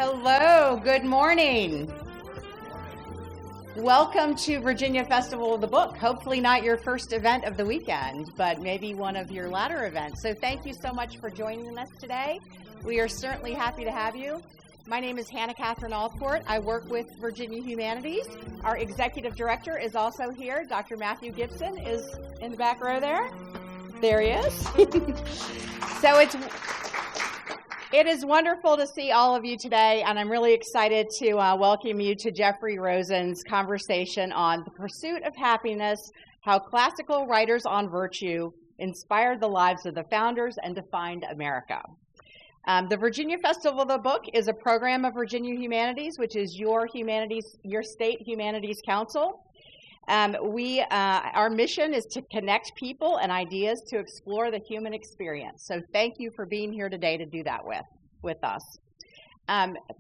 Hello, good morning. Welcome to Virginia Festival of the Book. Hopefully not your first event of the weekend, but maybe one of your latter events. So thank you so much for joining us today. We are certainly happy to have you. My name is Hannah Catherine Alport. I work with Virginia Humanities. Our executive director is also here. Dr. Matthew Gibson is in the back row there. There he is. So it is wonderful to see all of you today, and I'm really excited to welcome you to Jeffrey Rosen's conversation on the pursuit of happiness, how classical writers on virtue inspired the lives of the founders and defined America. The Virginia Festival of the Book is a program of Virginia Humanities, which is your state humanities council. Our mission is to connect people and ideas to explore the human experience. So thank you for being here today to do that with us.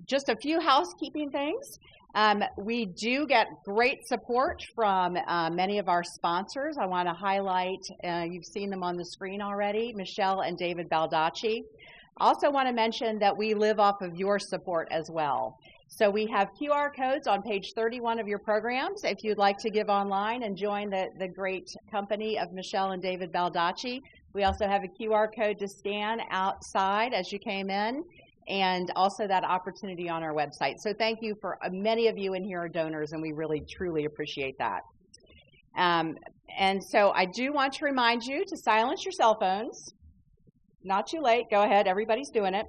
Just a few housekeeping things. We do get great support from many of our sponsors. I want to highlight, you've seen them on the screen already, Michelle and David Baldacci. Also want to mention that we live off of your support as well. So we have QR codes on page 31 of your programs if you'd like to give online and join the great company of Michelle and David Baldacci. We also have a QR code to scan outside as you came in, and also that opportunity on our website. So thank you for many of you in here are donors, and we really, truly appreciate that. And so I do want to remind you to silence your cell phones. Not too late. Go ahead. Everybody's doing it.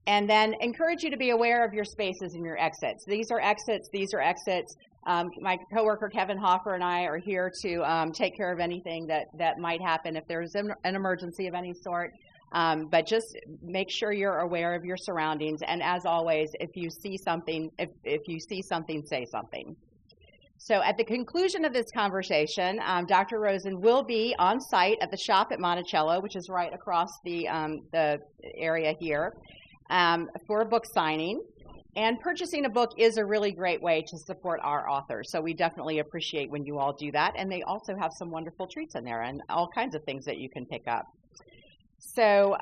And then encourage you to be aware of your spaces and your exits. These are exits. These are exits. My coworker Kevin Hoffer and I are here to take care of anything that might happen if there's an emergency of any sort. But just make sure you're aware of your surroundings. And as always, if you see something, say something. So at the conclusion of this conversation, Dr. Rosen will be on site at the shop at Monticello, which is right across the area here, for a book signing. And purchasing a book is a really great way to support our authors. So we definitely appreciate when you all do that. And they also have some wonderful treats in there and all kinds of things that you can pick up. So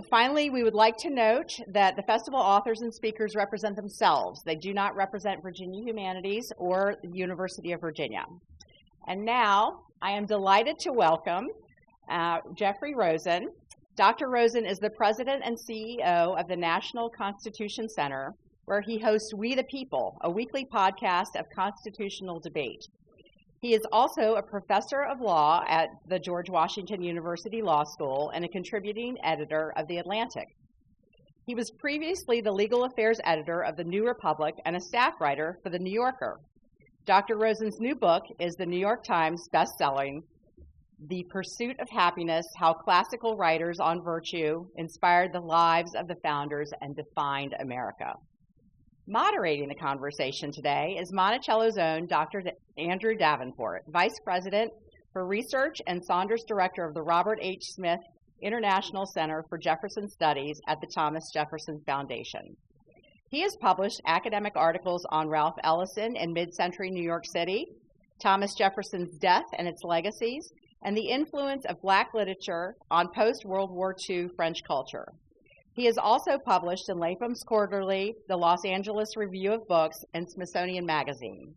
finally, we would like to note that the festival authors and speakers represent themselves. They do not represent Virginia Humanities or the University of Virginia. And now I am delighted to welcome Jeffrey Rosen. Dr. Rosen is the president and CEO of the National Constitution Center, where he hosts We the People, a weekly podcast of constitutional debate. He is also a professor of law at the George Washington University Law School and a contributing editor of The Atlantic. He was previously the legal affairs editor of the New Republic and a staff writer for The New Yorker. Dr. Rosen's new book is the New York Times bestselling The Pursuit of Happiness, How Classical Writers on Virtue Inspired the Lives of the Founders and Defined America. Moderating the conversation today is Monticello's own Dr. Andrew Davenport, Vice President for Research and Saunders Director of the Robert H. Smith International Center for Jefferson Studies at the Thomas Jefferson Foundation. He has published academic articles on Ralph Ellison in mid-century New York City, Thomas Jefferson's death and its legacies, and the influence of Black literature on post-World War II French culture. He has also published in Lapham's Quarterly, the Los Angeles Review of Books, and Smithsonian Magazine.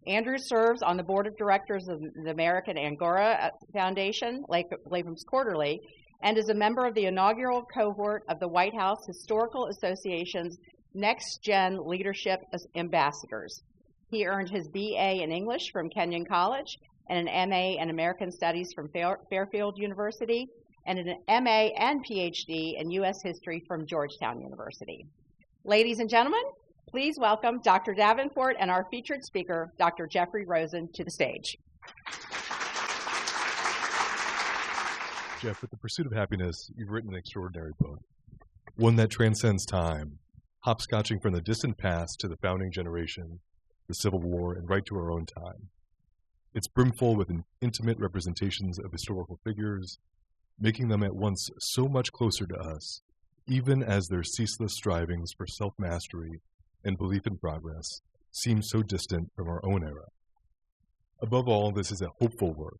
Andrew serves on the board of directors of the American Angora Foundation, Lapham's Quarterly, and is a member of the inaugural cohort of the White House Historical Association's Next Gen Leadership Ambassadors. He earned his BA in English from Kenyon College and an MA in American Studies from Fairfield University, and an MA and PhD in U.S. History from Georgetown University. Ladies and gentlemen, please welcome Dr. Davenport and our featured speaker, Dr. Jeffrey Rosen, to the stage. Jeff, with The Pursuit of Happiness, you've written an extraordinary book, one that transcends time, hopscotching from the distant past to the founding generation, the Civil War, and right to our own time. It's brimful with intimate representations of historical figures, making them at once so much closer to us, even as their ceaseless strivings for self-mastery and belief in progress seem so distant from our own era. Above all, this is a hopeful work,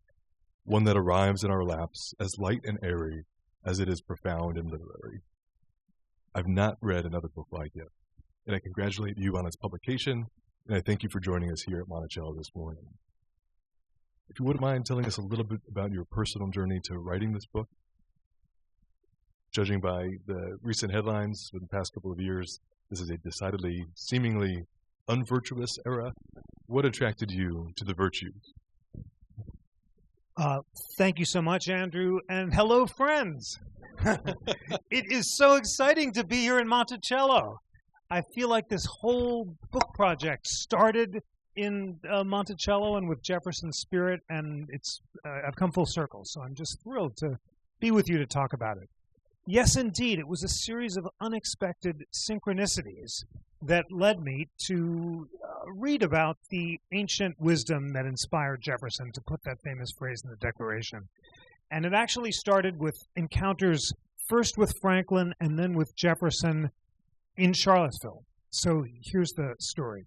one that arrives in our laps as light and airy as it is profound and literary. I've not read another book like it, and I congratulate you on its publication, and I thank you for joining us here at Monticello this morning. If you wouldn't mind telling us a little bit about your personal journey to writing this book. Judging by the recent headlines for the past couple of years, this is a decidedly, seemingly unvirtuous era. What attracted you to the virtues? Thank you so much, Andrew, and hello, friends. It is so exciting to be here in Monticello. I feel like this whole book project started in Monticello and with Jefferson's spirit, and I've come full circle, so I'm just thrilled to be with you to talk about it. Yes, indeed, it was a series of unexpected synchronicities that led me to read about the ancient wisdom that inspired Jefferson to put that famous phrase in the Declaration. And it actually started with encounters first with Franklin and then with Jefferson in Charlottesville. So here's the story.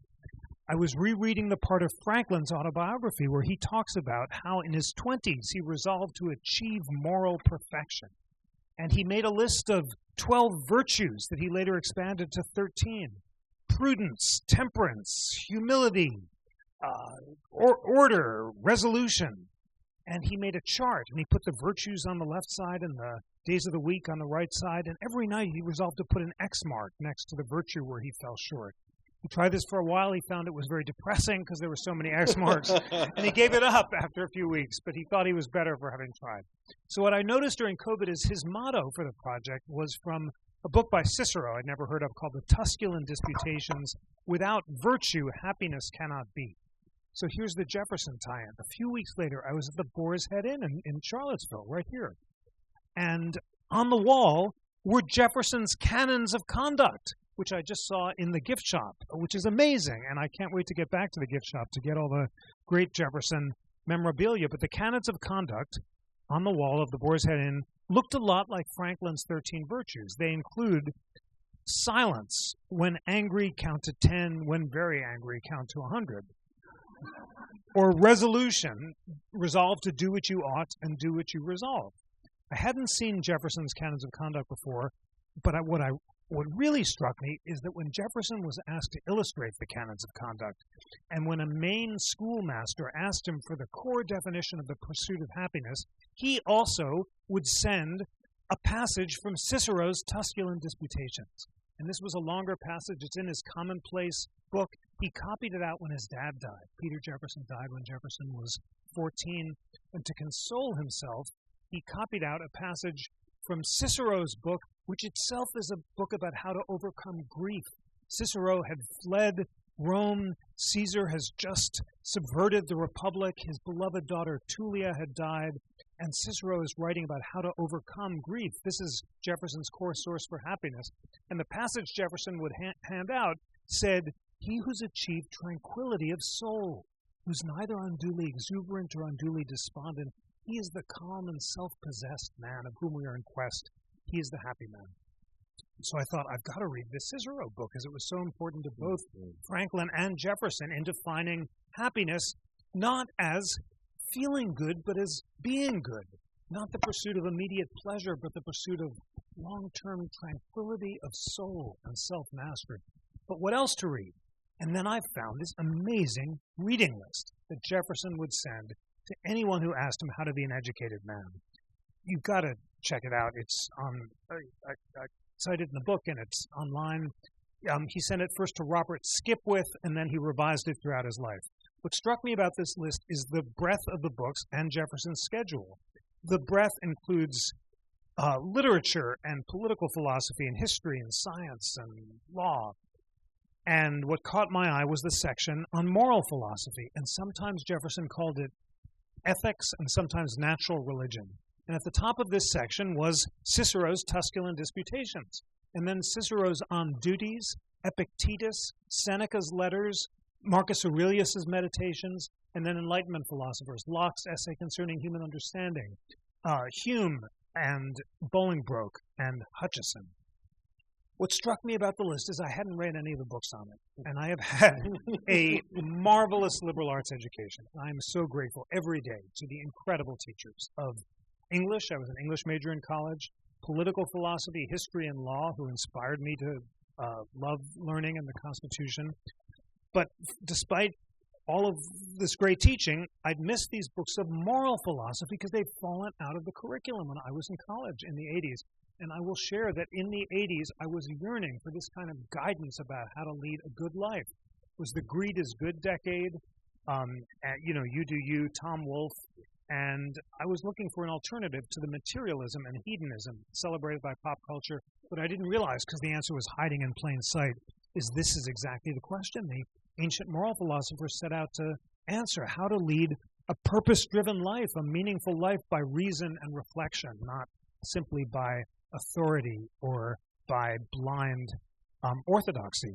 I was rereading the part of Franklin's autobiography where he talks about how in his 20s he resolved to achieve moral perfection. And he made a list of 12 virtues that he later expanded to 13. Prudence, temperance, humility, order, resolution. And he made a chart, and he put the virtues on the left side and the days of the week on the right side. And every night he resolved to put an X mark next to the virtue where he fell short. He tried this for a while. He found it was very depressing because there were so many X marks. And he gave it up after a few weeks, but he thought he was better for having tried. So what I noticed during COVID is his motto for the project was from a book by Cicero I'd never heard of called The Tusculan Disputations. Without virtue, happiness cannot be. So here's the Jefferson tie-in. A few weeks later, I was at the Boar's Head Inn in Charlottesville, right here. And on the wall were Jefferson's canons of conduct, which I just saw in the gift shop, which is amazing. And I can't wait to get back to the gift shop to get all the great Jefferson memorabilia. But the canons of conduct on the wall of the Boar's Head Inn looked a lot like Franklin's 13 virtues. They include silence. When angry, count to 10. When very angry, count to 100. Or resolution. Resolve to do what you ought and do what you resolve. I hadn't seen Jefferson's canons of conduct before, but what really struck me is that when Jefferson was asked to illustrate the canons of conduct, and when a Maine schoolmaster asked him for the core definition of the pursuit of happiness, he also would send a passage from Cicero's Tusculan Disputations. And this was a longer passage. It's in his commonplace book. He copied it out when his dad died. Peter Jefferson died when Jefferson was 14. And to console himself, he copied out a passage from Cicero's book, which itself is a book about how to overcome grief. Cicero had fled Rome. Caesar has just subverted the Republic. His beloved daughter Tullia had died. And Cicero is writing about how to overcome grief. This is Jefferson's core source for happiness. And the passage Jefferson would hand out said, "He who's achieved tranquility of soul, who's neither unduly exuberant or unduly despondent, he is the calm and self-possessed man of whom we are in quest. He is the happy man." So I thought, I've got to read the Cicero book, as it was so important to both Franklin and Jefferson in defining happiness, not as feeling good, but as being good. Not the pursuit of immediate pleasure, but the pursuit of long-term tranquility of soul and self-mastery. But what else to read? And then I found this amazing reading list that Jefferson would send to anyone who asked him how to be an educated man. You've got to check it out. It's I cited in the book, and it's online. He sent it first to Robert Skipwith, and then he revised it throughout his life. What struck me about this list is the breadth of the books and Jefferson's schedule. The breadth includes literature and political philosophy and history and science and law. And what caught my eye was the section on moral philosophy. And sometimes Jefferson called it ethics and sometimes natural religion. And at the top of this section was Cicero's Tusculan Disputations. And then Cicero's On Duties, Epictetus, Seneca's Letters, Marcus Aurelius's Meditations, and then Enlightenment philosophers, Locke's Essay Concerning Human Understanding, Hume and Bolingbroke and Hutcheson. What struck me about the list is I hadn't read any of the books on it, and I have had a marvelous liberal arts education. I am so grateful every day to the incredible teachers of English. I was an English major in college, political philosophy, history, and law, who inspired me to love learning and the Constitution. But despite all of this great teaching, I'd missed these books of moral philosophy because they'd fallen out of the curriculum when I was in college in the 80s. And I will share that in the 80s, I was yearning for this kind of guidance about how to lead a good life. It was the Greed is Good decade, and, You Do You, Tom Wolfe, and I was looking for an alternative to the materialism and hedonism celebrated by pop culture. What I didn't realize, because the answer was hiding in plain sight, is this is exactly the question the ancient moral philosophers set out to answer: how to lead a purpose-driven life, a meaningful life by reason and reflection, not simply by authority or by blind orthodoxy.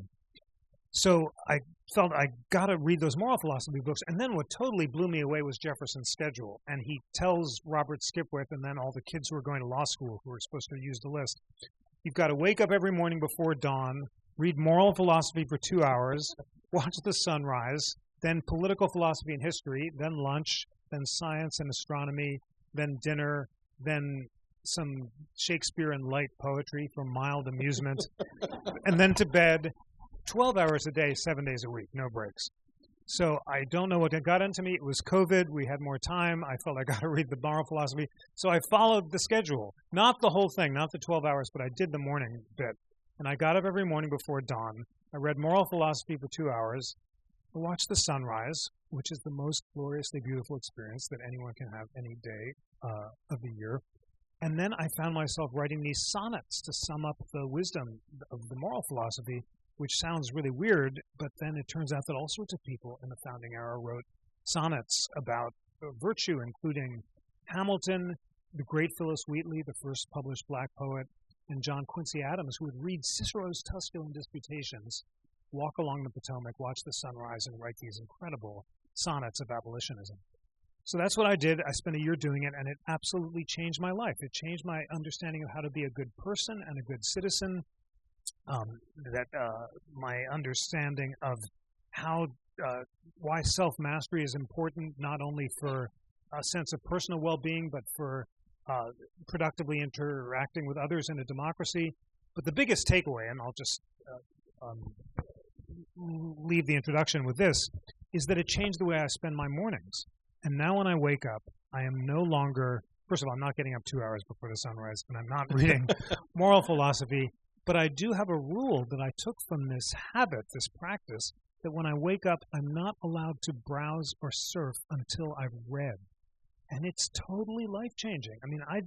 So I felt I got to read those moral philosophy books. And then what totally blew me away was Jefferson's schedule. And he tells Robert Skipwith and then all the kids who are going to law school who are supposed to use the list, you've got to wake up every morning before dawn, read moral philosophy for 2 hours, watch the sunrise, then political philosophy and history, then lunch, then science and astronomy, then dinner, then some Shakespeare and light poetry for mild amusement, and then to bed, 12 hours a day, 7 days a week, no breaks. So I don't know what got into me. It was COVID. We had more time. I felt I got to read the moral philosophy. So I followed the schedule, not the whole thing, not the 12 hours, but I did the morning bit. And I got up every morning before dawn. I read moral philosophy for 2 hours. I watched the sunrise, which is the most gloriously beautiful experience that anyone can have any day of the year. And then I found myself writing these sonnets to sum up the wisdom of the moral philosophy, which sounds really weird, but then it turns out that all sorts of people in the founding era wrote sonnets about virtue, including Hamilton, the great Phyllis Wheatley, the first published black poet, and John Quincy Adams, who would read Cicero's Tusculan Disputations, walk along the Potomac, watch the sunrise, and write these incredible sonnets of abolitionism. So that's what I did. I spent a year doing it, and it absolutely changed my life. It changed my understanding of how to be a good person and a good citizen, my understanding of how why self-mastery is important, not only for a sense of personal well-being, but for productively interacting with others in a democracy. But the biggest takeaway, and I'll just leave the introduction with this, is that it changed the way I spend my mornings. And now when I wake up, I am no longer, first of all, I'm not getting up 2 hours before the sunrise, and I'm not reading moral philosophy, but I do have a rule that I took from this habit, this practice, that when I wake up, I'm not allowed to browse or surf until I've read. And it's totally life-changing. I mean, I've,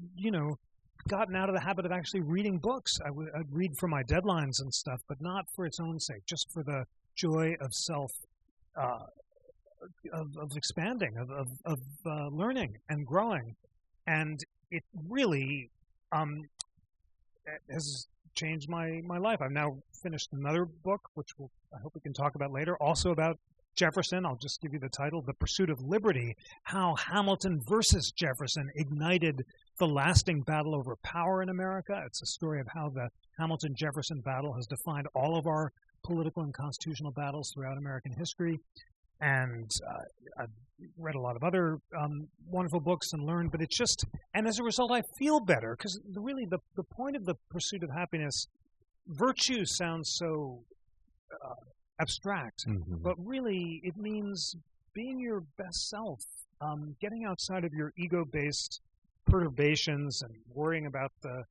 gotten out of the habit of actually reading books. I'd read for my deadlines and stuff, but not for its own sake, just for the joy of self, of expanding, of learning and growing. And it really has changed my life. I've now finished another book, which I hope we can talk about later, also about Jefferson. I'll just give you the title, The Pursuit of Liberty, how Hamilton versus Jefferson ignited the lasting battle over power in America. It's a story of how the Hamilton-Jefferson battle has defined all of our political and constitutional battles throughout American history. And I've read a lot of other wonderful books and learned, but it's just, and as a result, I feel better, because really the point of The Pursuit of Happiness, virtue sounds so abstract, but really it means being your best self, getting outside of your ego-based perturbations and worrying about the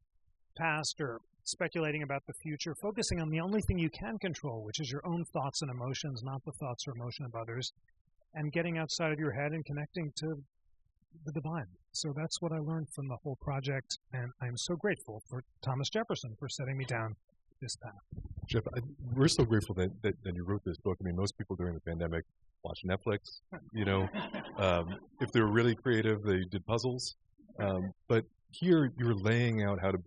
past or speculating about the future, focusing on the only thing you can control, which is your own thoughts and emotions, not the thoughts or emotion of others, and getting outside of your head and connecting to the divine. So that's what I learned from the whole project, and I'm so grateful for Thomas Jefferson for setting me down this path. Jeff, we're so grateful that you wrote this book. I mean, most people during the pandemic watched Netflix, if they were really creative, they did puzzles. But here you're laying out how to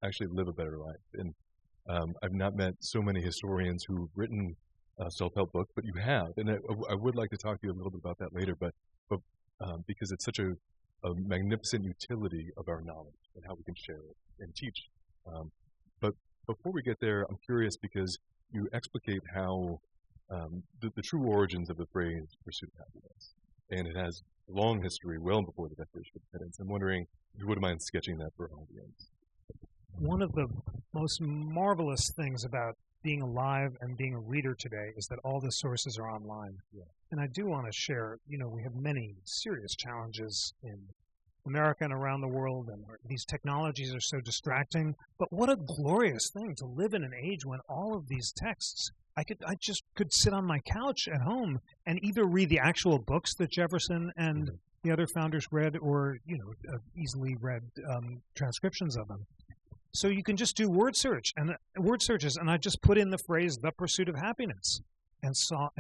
actually live a better life. And I've not met so many historians who've written self-help books, but you have. And I would like to talk to you a little bit about that later, but because it's such a magnificent utility of our knowledge and how we can share it and teach. But before we get there, I'm curious because you explicate how the true origins of the phrase pursuit of happiness. And it has a long history, well before the Declaration of Independence. I'm wondering if you wouldn't mind sketching that for our audience. one of the most marvelous things about being alive and being a reader today is that all the sources are online. Yeah. And I do want to share, we have many serious challenges in America and around the world, and these technologies are so distracting. But what a glorious thing to live in an age when all of these texts, I just could sit on my couch at home and either read the actual books that Jefferson and the other founders read, or easily read transcriptions of them. So you can just do word searches, and I just put in the phrase "the pursuit of happiness" and saw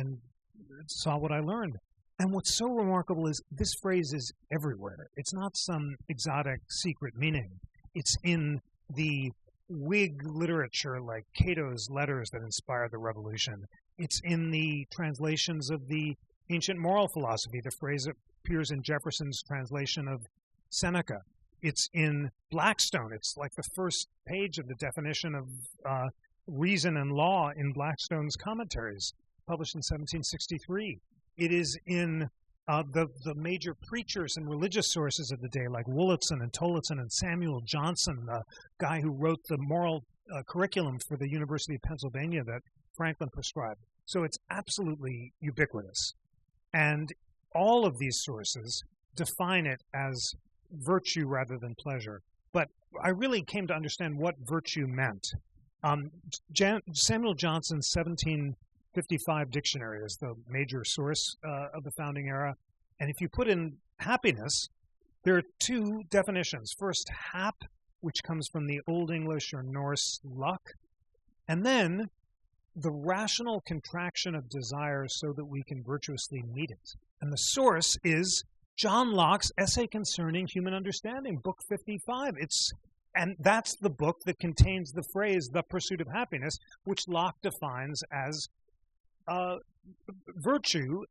what I learned. And what's so remarkable is this phrase is everywhere. It's not some exotic secret meaning. It's in the Whig literature like Cato's letters that inspired the Revolution. It's in the translations of the ancient moral philosophy. The phrase appears in Jefferson's translation of Seneca. It's in Blackstone. It's like the first page of the definition of reason and law in Blackstone's commentaries, published in 1763. It is in the major preachers and religious sources of the day, like Wollaston and Tillotson and Samuel Johnson, the guy who wrote the moral curriculum for the University of Pennsylvania that Franklin prescribed. So it's absolutely ubiquitous. And all of these sources define it as virtue rather than pleasure. But I really came to understand what virtue meant. Samuel Johnson's 1755 dictionary is the major source of the founding era. And if you put in happiness, there are two definitions. First, hap, which comes from the Old English or Norse luck, and then the rational contraction of desire so that we can virtuously meet it. And the source is John Locke's Essay Concerning Human Understanding, Book 55. And that's the book that contains the phrase, "the pursuit of happiness," which Locke defines as virtue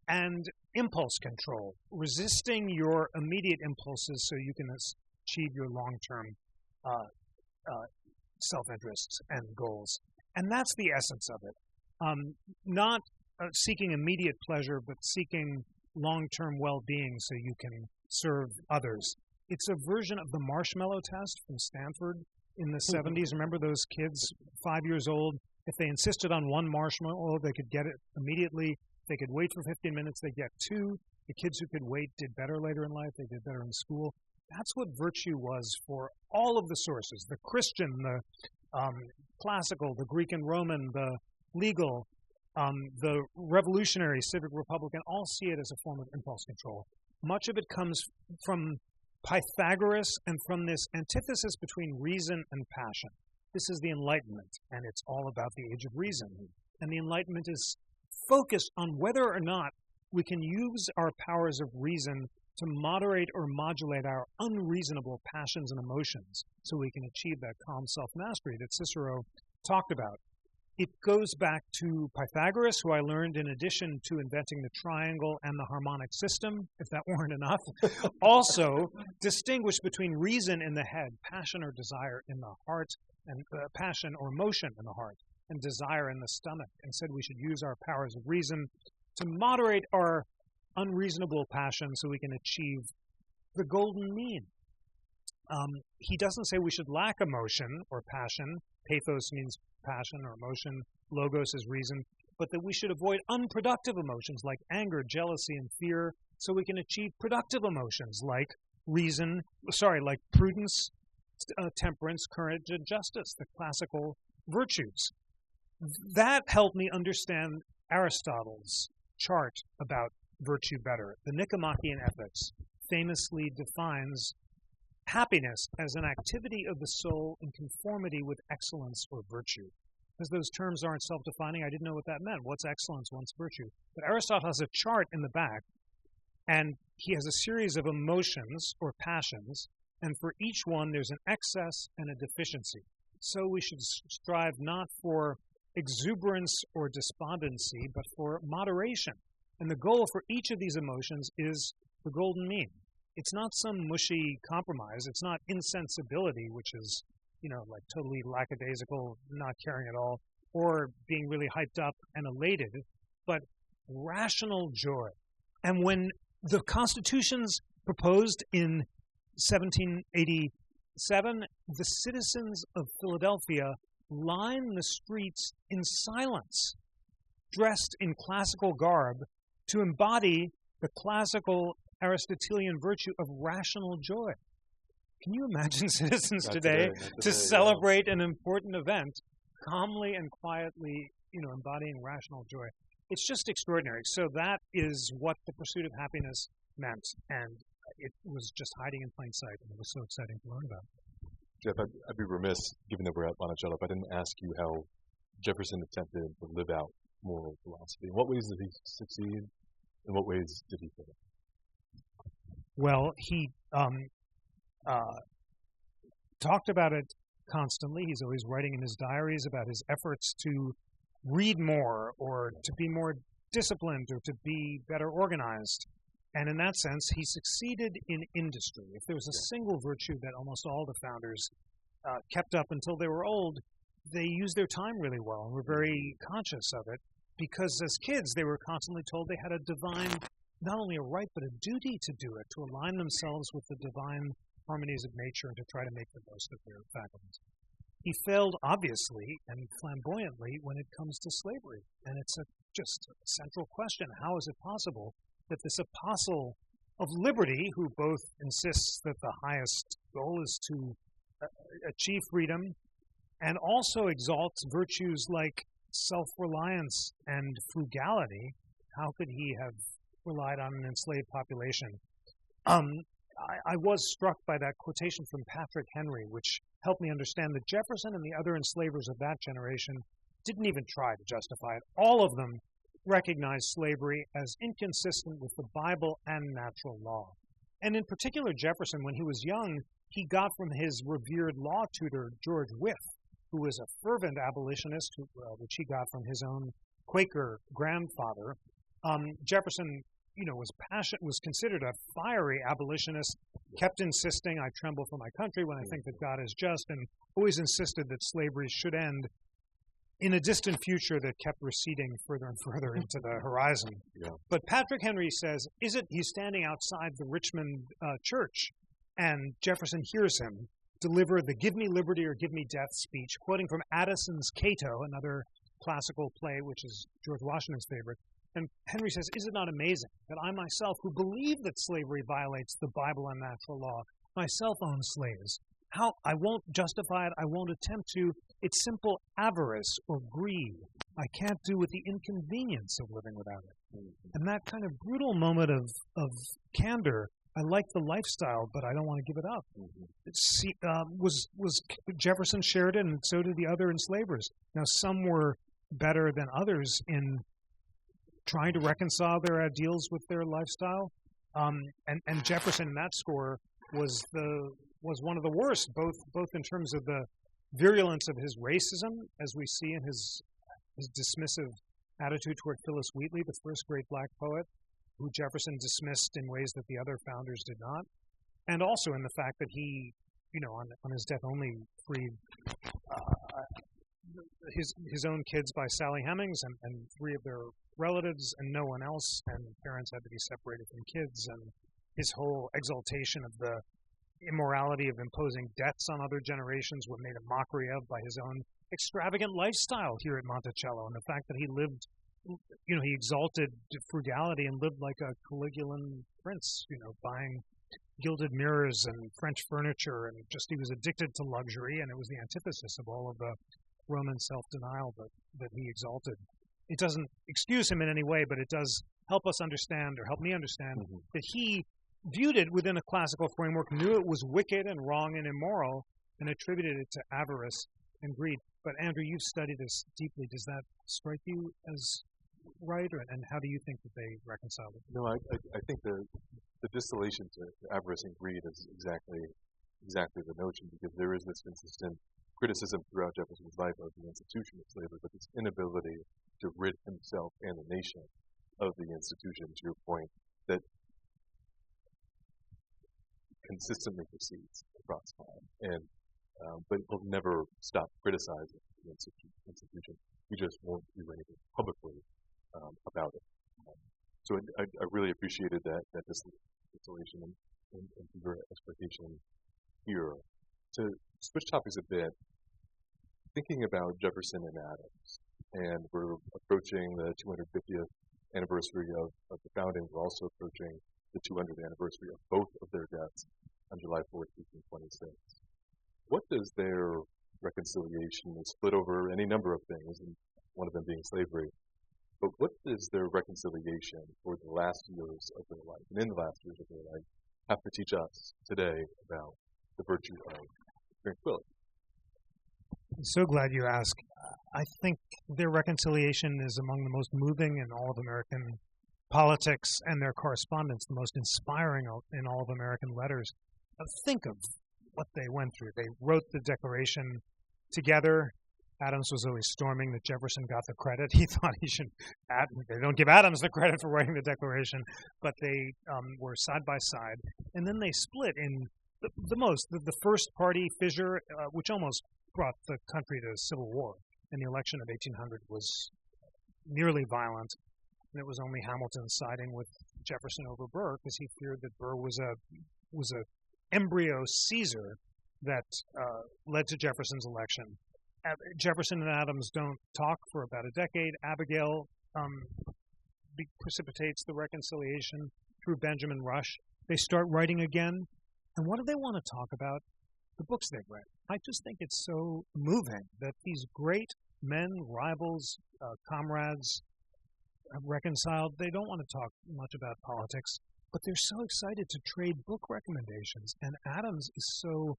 and impulse control, resisting your immediate impulses so you can achieve your long-term self-interests and goals. And that's the essence of it. Not seeking immediate pleasure, but seeking long-term well-being so you can serve others. It's a version of the marshmallow test from Stanford in the 70s. Remember those kids, 5 years old? If they insisted on one marshmallow, they could get it immediately. If they could wait for 15 minutes, they'd get two. The kids who could wait did better later in life. They did better in school. That's what virtue was for all of the sources, the Christian, the classical, the Greek and Roman, the legal, the revolutionary, civic, republican, all see it as a form of impulse control. Much of it comes from Pythagoras and from this antithesis between reason and passion. This is the Enlightenment, and it's all about the age of reason. And the Enlightenment is focused on whether or not we can use our powers of reason to moderate or modulate our unreasonable passions and emotions so we can achieve that calm self-mastery that Cicero talked about. It goes back to Pythagoras, who I learned in addition to inventing the triangle and the harmonic system, if that weren't enough, also distinguished between reason in the head, passion or desire in the heart, and passion or emotion in the heart, and desire in the stomach, and said we should use our powers of reason to moderate our unreasonable passion so we can achieve the golden mean. He doesn't say we should lack emotion or passion. Pathos means passion or emotion. Logos is reason. But that we should avoid unproductive emotions like anger, jealousy, and fear so we can achieve productive emotions like like prudence, temperance, courage, and justice, the classical virtues. That helped me understand Aristotle's chart about virtue better. The Nicomachean Ethics famously defines happiness as an activity of the soul in conformity with excellence or virtue. Because those terms aren't self-defining, I didn't know what that meant. What's excellence, what's virtue? But Aristotle has a chart in the back, and he has a series of emotions or passions, and for each one there's an excess and a deficiency. So we should strive not for exuberance or despondency, but for moderation. And the goal for each of these emotions is the golden mean. It's not some mushy compromise. It's not insensibility, which is, like totally lackadaisical, not caring at all, or being really hyped up and elated, but rational joy. And when the constitutions proposed in 1780 7, the citizens of Philadelphia line the streets in silence, dressed in classical garb, to embody the classical Aristotelian virtue of rational joy. Can you imagine citizens today to celebrate an important event calmly and quietly, embodying rational joy? It's just extraordinary. So that is what the pursuit of happiness meant, and it was just hiding in plain sight, and it was so exciting to learn about. Jeff, I'd be remiss, given that we're at Monticello, if I didn't ask you how Jefferson attempted to live out moral philosophy. In what ways did he succeed? In what ways did he fail? Well, he talked about it constantly. He's always writing in his diaries about his efforts to read more or to be more disciplined or to be better organized. And in that sense, he succeeded in industry. If there was a single virtue that almost all the founders kept up until they were old, they used their time really well and were very conscious of it, because as kids they were constantly told they had a divine, not only a right, but a duty to do it, to align themselves with the divine harmonies of nature and to try to make the most of their faculties. He failed, obviously, and flamboyantly when it comes to slavery. And it's just a central question. How is it possible that this apostle of liberty, who both insists that the highest goal is to achieve freedom and also exalts virtues like self-reliance and frugality, how could he have relied on an enslaved population? I was struck by that quotation from Patrick Henry, which helped me understand that Jefferson and the other enslavers of that generation didn't even try to justify it. All of them recognized slavery as inconsistent with the Bible and natural law. And in particular, Jefferson, when he was young, he got from his revered law tutor, George Wythe, who was a fervent abolitionist, which he got from his own Quaker grandfather. Jefferson, was considered a fiery abolitionist, kept insisting, I tremble for my country when I think that God is just, and always insisted that slavery should end in a distant future that kept receding further and further into the horizon. Yeah. But Patrick Henry says, he's standing outside the Richmond church, and Jefferson hears him deliver the "Give me liberty or give me death" speech, quoting from Addison's Cato, another classical play, which is George Washington's favorite. And Henry says, is it not amazing that I myself, who believe that slavery violates the Bible and natural law, myself own slaves? How I won't justify it, I won't attempt to. It's simple avarice or greed. I can't do with the inconvenience of living without it. Mm-hmm. And that kind of brutal moment of candor, I like the lifestyle, but I don't want to give it up. Mm-hmm. Was Jefferson shared it, and so did the other enslavers. Now, some were better than others in trying to reconcile their ideals with their lifestyle, and Jefferson in that score was one of the worst, both in terms of the virulence of his racism, as we see in his dismissive attitude toward Phyllis Wheatley, the first great black poet, who Jefferson dismissed in ways that the other founders did not, and also in the fact that he, on his death only freed his own kids by Sally Hemings and 3 of their relatives and no one else, and parents had to be separated from kids, and his whole exaltation of the immorality of imposing debts on other generations were made a mockery of by his own extravagant lifestyle here at Monticello, and the fact that he lived, he exalted frugality and lived like a Caligulan prince, buying gilded mirrors and French furniture, and he was addicted to luxury, and it was the antithesis of all of the Roman self-denial that he exalted. It doesn't excuse him in any way, but it does help us understand, or help me understand, that he viewed it within a classical framework, knew it was wicked and wrong and immoral, and attributed it to avarice and greed. But Andrew, you've studied this deeply. Does that strike you as right, and how do you think that they reconciled it? No, I think the distillation to avarice and greed is exactly the notion, because there is this consistent criticism throughout Jefferson's life of the institution of slavery, but this inability to rid himself and the nation of the institution, to your point, that consistently proceeds across time. And but he'll never stop criticizing the institution. He just won't do anything publicly about it. So I really appreciated that distillation and your explication here. To switch topics a bit, thinking about Jefferson and Adams, and we're approaching the 250th anniversary of the founding. We're also approaching the 200th anniversary of both of their deaths on July 4th, 1826. What does their reconciliation is split over any number of things, and one of them being slavery, but what does their reconciliation for the last years of their life, and in the last years of their life, have to teach us today about the virtue of tranquility? I'm so glad you asked. I think their reconciliation is among the most moving in all of American politics, and their correspondence the most inspiring in all of American letters. Think of what they went through. They wrote the Declaration together. Adams was always storming that Jefferson got the credit. He thought he should. They don't give Adams the credit for writing the Declaration, but they were side by side. And then they split in the first party fissure, which almost brought the country to civil war. And the election of 1800 was nearly violent. And it was only Hamilton siding with Jefferson over Burr because he feared that Burr was a embryo Caesar that led to Jefferson's election. Jefferson and Adams don't talk for about a decade. Abigail precipitates the reconciliation through Benjamin Rush. They start writing again. And what do they want to talk about? The books they've read. I just think it's so moving that these great men, rivals, comrades, have reconciled. They don't want to talk much about politics, but they're so excited to trade book recommendations. And Adams is so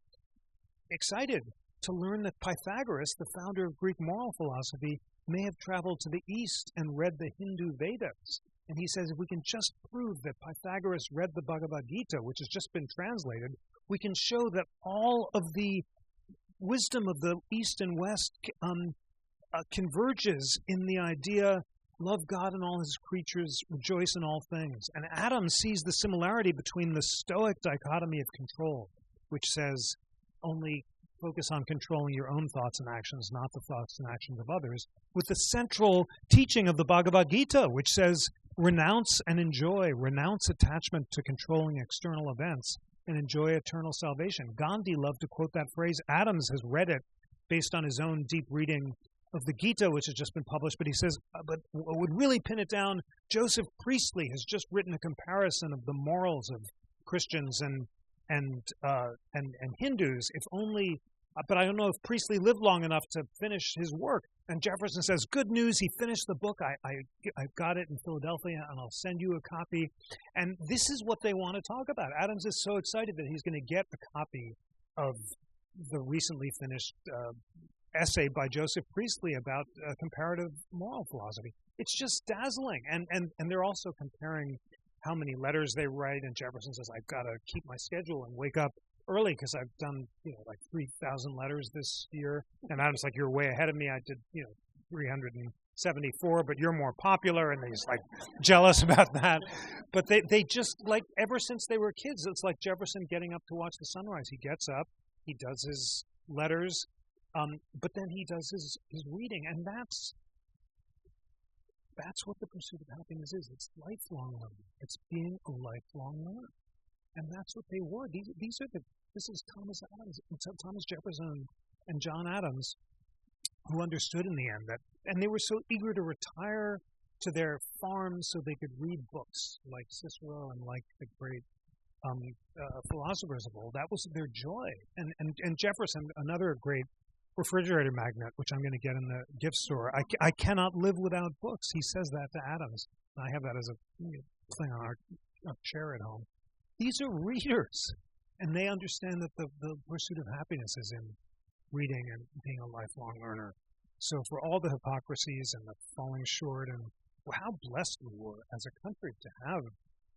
excited to learn that Pythagoras, the founder of Greek moral philosophy, may have traveled to the east and read the Hindu Vedas. And he says if we can just prove that Pythagoras read the Bhagavad Gita, which has just been translated, we can show that all of the wisdom of the East and West converges in the idea, love God and all his creatures, rejoice in all things. And Adams sees the similarity between the Stoic dichotomy of control, which says only focus on controlling your own thoughts and actions, not the thoughts and actions of others, with the central teaching of the Bhagavad Gita, which says renounce and enjoy, renounce attachment to controlling external events, and enjoy eternal salvation. Gandhi loved to quote that phrase. Adams has read it based on his own deep reading of the Gita, which has just been published, but he says, but what would really pin it down, Joseph Priestley has just written a comparison of the morals of Christians and Hindus, if only, but I don't know if Priestley lived long enough to finish his work. And Jefferson says, good news, he finished the book. I got it in Philadelphia, and I'll send you a copy. And this is what they want to talk about. Adams is so excited that he's going to get a copy of the recently finished essay by Joseph Priestley about comparative moral philosophy. It's just dazzling. And they're also comparing how many letters they write. And Jefferson says, I've got to keep my schedule and wake up early because I've done, like 3,000 letters this year. And Adam's like, you're way ahead of me. I did, 374, but you're more popular. And he's like jealous about that. But they just, like, ever since they were kids, it's like Jefferson getting up to watch the sunrise. He gets up, he does his letters, but then he does his reading. And that's what the pursuit of happiness is. It's lifelong learning. It's being a lifelong learner. And that's what they were. This is Thomas Adams, Thomas Jefferson and John Adams, who understood in the end that, and they were so eager to retire to their farms so they could read books like Cicero and like the great philosophers of old. That was their joy. And Jefferson, another great refrigerator magnet, which I'm going to get in the gift store. I cannot live without books. He says that to Adams. I have that as a thing on our chair at home. These are readers, and they understand that the pursuit of happiness is in reading and being a lifelong learner. So for all the hypocrisies and the falling short, and how blessed we were as a country to have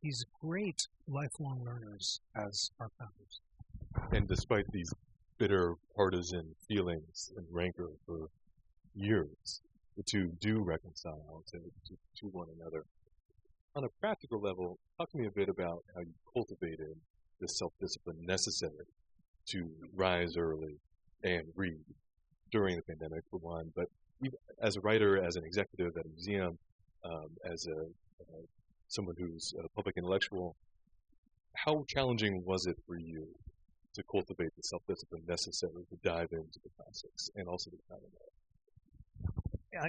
these great lifelong learners as our founders. And despite these bitter partisan feelings and rancor for years, the two do reconcile to one another. On a practical level, talk to me a bit about how you cultivated the self-discipline necessary to rise early and read during the pandemic, for one, but as a writer, as an executive at a museum, as someone who's a public intellectual, how challenging was it for you to cultivate the self-discipline necessary to dive into the classics and also the canon.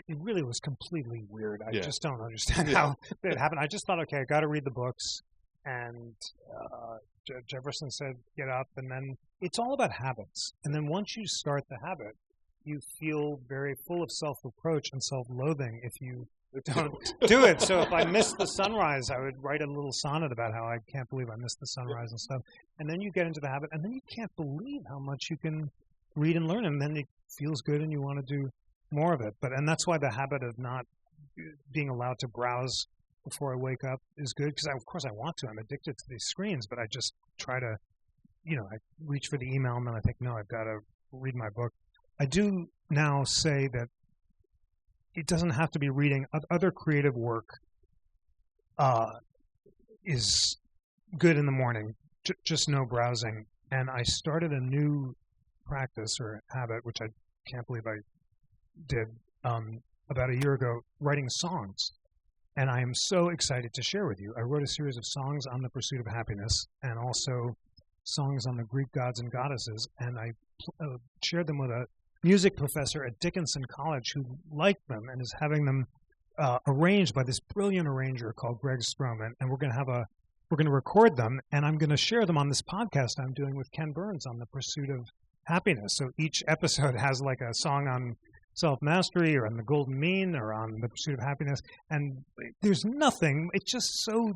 It really was completely weird. I Yeah. just don't understand how it happened. I just thought, okay, I got to read the books. And Jefferson said, get up. And then it's all about habits. And then once you start the habit, you feel very full of self-reproach and self-loathing if you don't do it. So if I missed the sunrise, I would write a little sonnet about how I can't believe I missed the sunrise and stuff. And then you get into the habit, and then you can't believe how much you can read and learn, and then it feels good and you want to do more of it. And that's why the habit of not being allowed to browse before I wake up is good, because of course I want to. I'm addicted to these screens, but I just try to, I reach for the email and then I think, no, I've got to read my book. I do now say that it doesn't have to be reading. Other creative work is good in the morning, just no browsing. And I started a new practice or habit, which I can't believe I did about a year ago, writing songs. And I am so excited to share with you. I wrote a series of songs on the pursuit of happiness and also songs on the Greek gods and goddesses. And I shared them with a music professor at Dickinson College who liked them and is having them arranged by this brilliant arranger called Greg Stroman. And we're going to record them, and I'm going to share them on this podcast I'm doing with Ken Burns on the pursuit of happiness. So each episode has like a song on self-mastery or on the golden mean or on the pursuit of happiness. And there's nothing, it's just so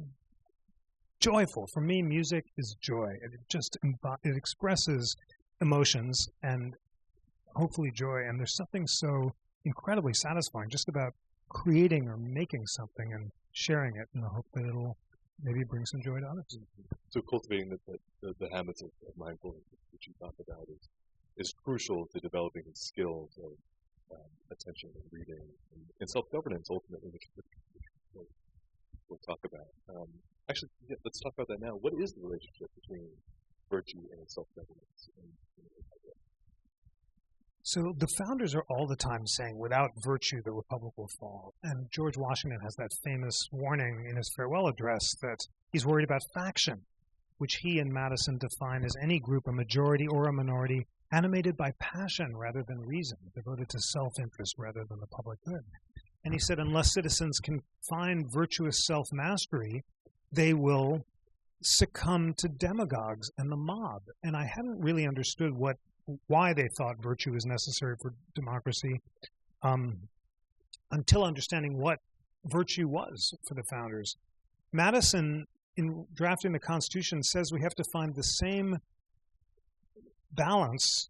joyful. For me, music is joy. It expresses emotions and hopefully joy. And there's something so incredibly satisfying just about creating or making something and sharing it in the hope that it'll maybe bring some joy to others. So cultivating the habits of mindfulness, which you talk about, is crucial to developing the skills of attention and reading and self-governance, ultimately, which we'll talk about. Actually, let's talk about that now. What is the relationship between virtue and self-governance? So the founders are all the time saying, without virtue, the republic will fall. And George Washington has that famous warning in his farewell address that he's worried about faction, which he and Madison define as any group, a majority or a minority, animated by passion rather than reason, devoted to self-interest rather than the public good. And he said, unless citizens can find virtuous self-mastery, they will succumb to demagogues and the mob. And I hadn't really understood why they thought virtue was necessary for democracy until understanding what virtue was for the founders. Madison, in drafting the Constitution, says we have to find the same balance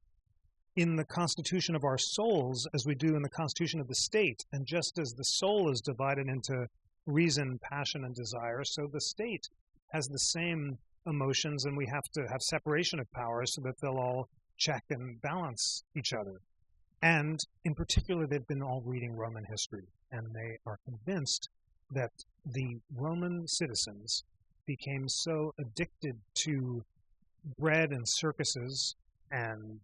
in the constitution of our souls as we do in the constitution of the state. And just as the soul is divided into reason, passion, and desire, so the state has the same emotions, and we have to have separation of powers so that they'll all check and balance each other. And in particular, they've been all reading Roman history, and they are convinced that the Roman citizens became so addicted to bread and circuses and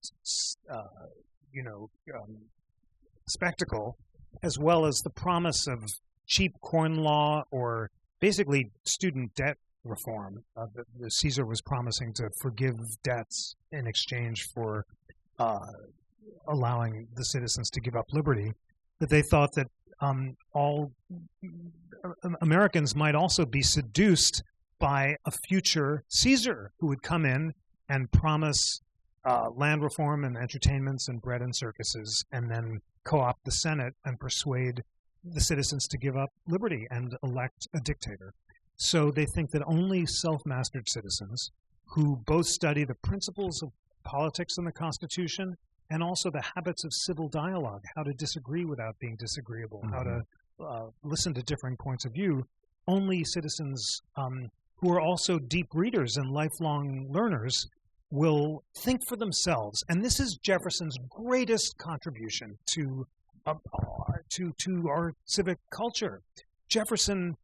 spectacle, as well as the promise of cheap corn law or basically student debt reform. Caesar was promising to forgive debts in exchange for allowing the citizens to give up liberty, that they thought that all Americans might also be seduced by a future Caesar who would come in and promise land reform and entertainments and bread and circuses, and then co-opt the Senate and persuade the citizens to give up liberty and elect a dictator. So they think that only self-mastered citizens who both study the principles of politics in the Constitution and also the habits of civil dialogue, how to disagree without being disagreeable, how to listen to differing points of view, only citizens who are also deep readers and lifelong learners will think for themselves. And this is Jefferson's greatest contribution to our civic culture. Jefferson,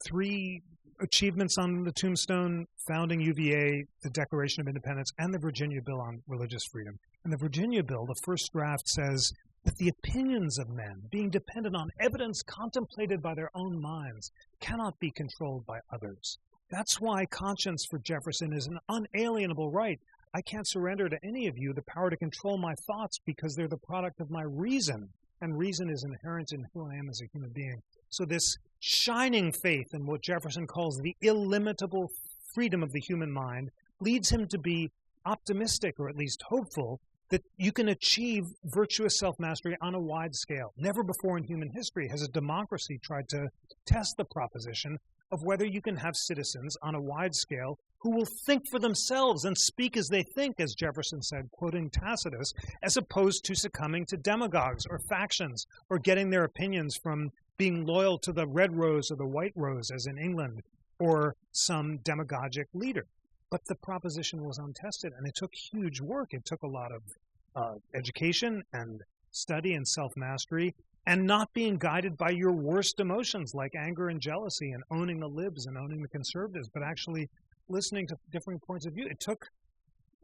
3 achievements on the tombstone: founding UVA, the Declaration of Independence, and the Virginia Bill on religious freedom. And the Virginia Bill, the first draft, says that the opinions of men, being dependent on evidence contemplated by their own minds, cannot be controlled by others. That's why conscience for Jefferson is an unalienable right. I can't surrender to any of you the power to control my thoughts because they're the product of my reason, and reason is inherent in who I am as a human being. So this shining faith in what Jefferson calls the illimitable freedom of the human mind leads him to be optimistic, or at least hopeful, that you can achieve virtuous self-mastery on a wide scale. Never before in human history has a democracy tried to test the proposition of whether you can have citizens on a wide scale who will think for themselves and speak as they think, as Jefferson said, quoting Tacitus, as opposed to succumbing to demagogues or factions or getting their opinions from being loyal to the red rose or the white rose, as in England, or some demagogic leader. But the proposition was untested, and it took huge work. It took a lot of education and study and self-mastery, and not being guided by your worst emotions like anger and jealousy, and owning the libs and owning the conservatives, but actually listening to different points of view. It took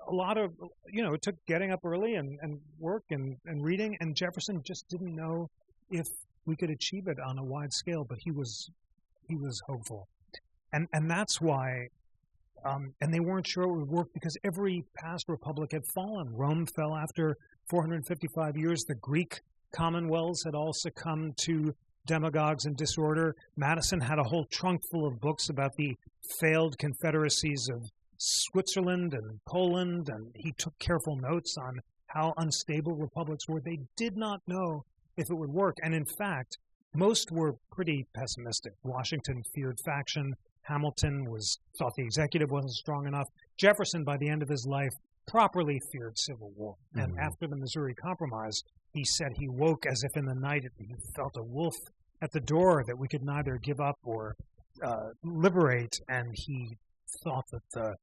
a lot of, it took getting up early and work and reading, and Jefferson just didn't know if we could achieve it on a wide scale, but he was hopeful. And that's why, and they weren't sure it would work because every past republic had fallen. Rome fell after 455 years. The Greek commonwealths had all succumbed to demagogues and disorder. Madison had a whole trunk full of books about the failed confederacies of Switzerland and Poland, and he took careful notes on how unstable republics were. They did not know if it would work, and in fact, most were pretty pessimistic. Washington feared faction. Hamilton thought the executive wasn't strong enough. Jefferson, by the end of his life, properly feared civil war. And after the Missouri Compromise, he said he woke as if in the night he felt a wolf at the door that we could neither give up or liberate, and he thought that the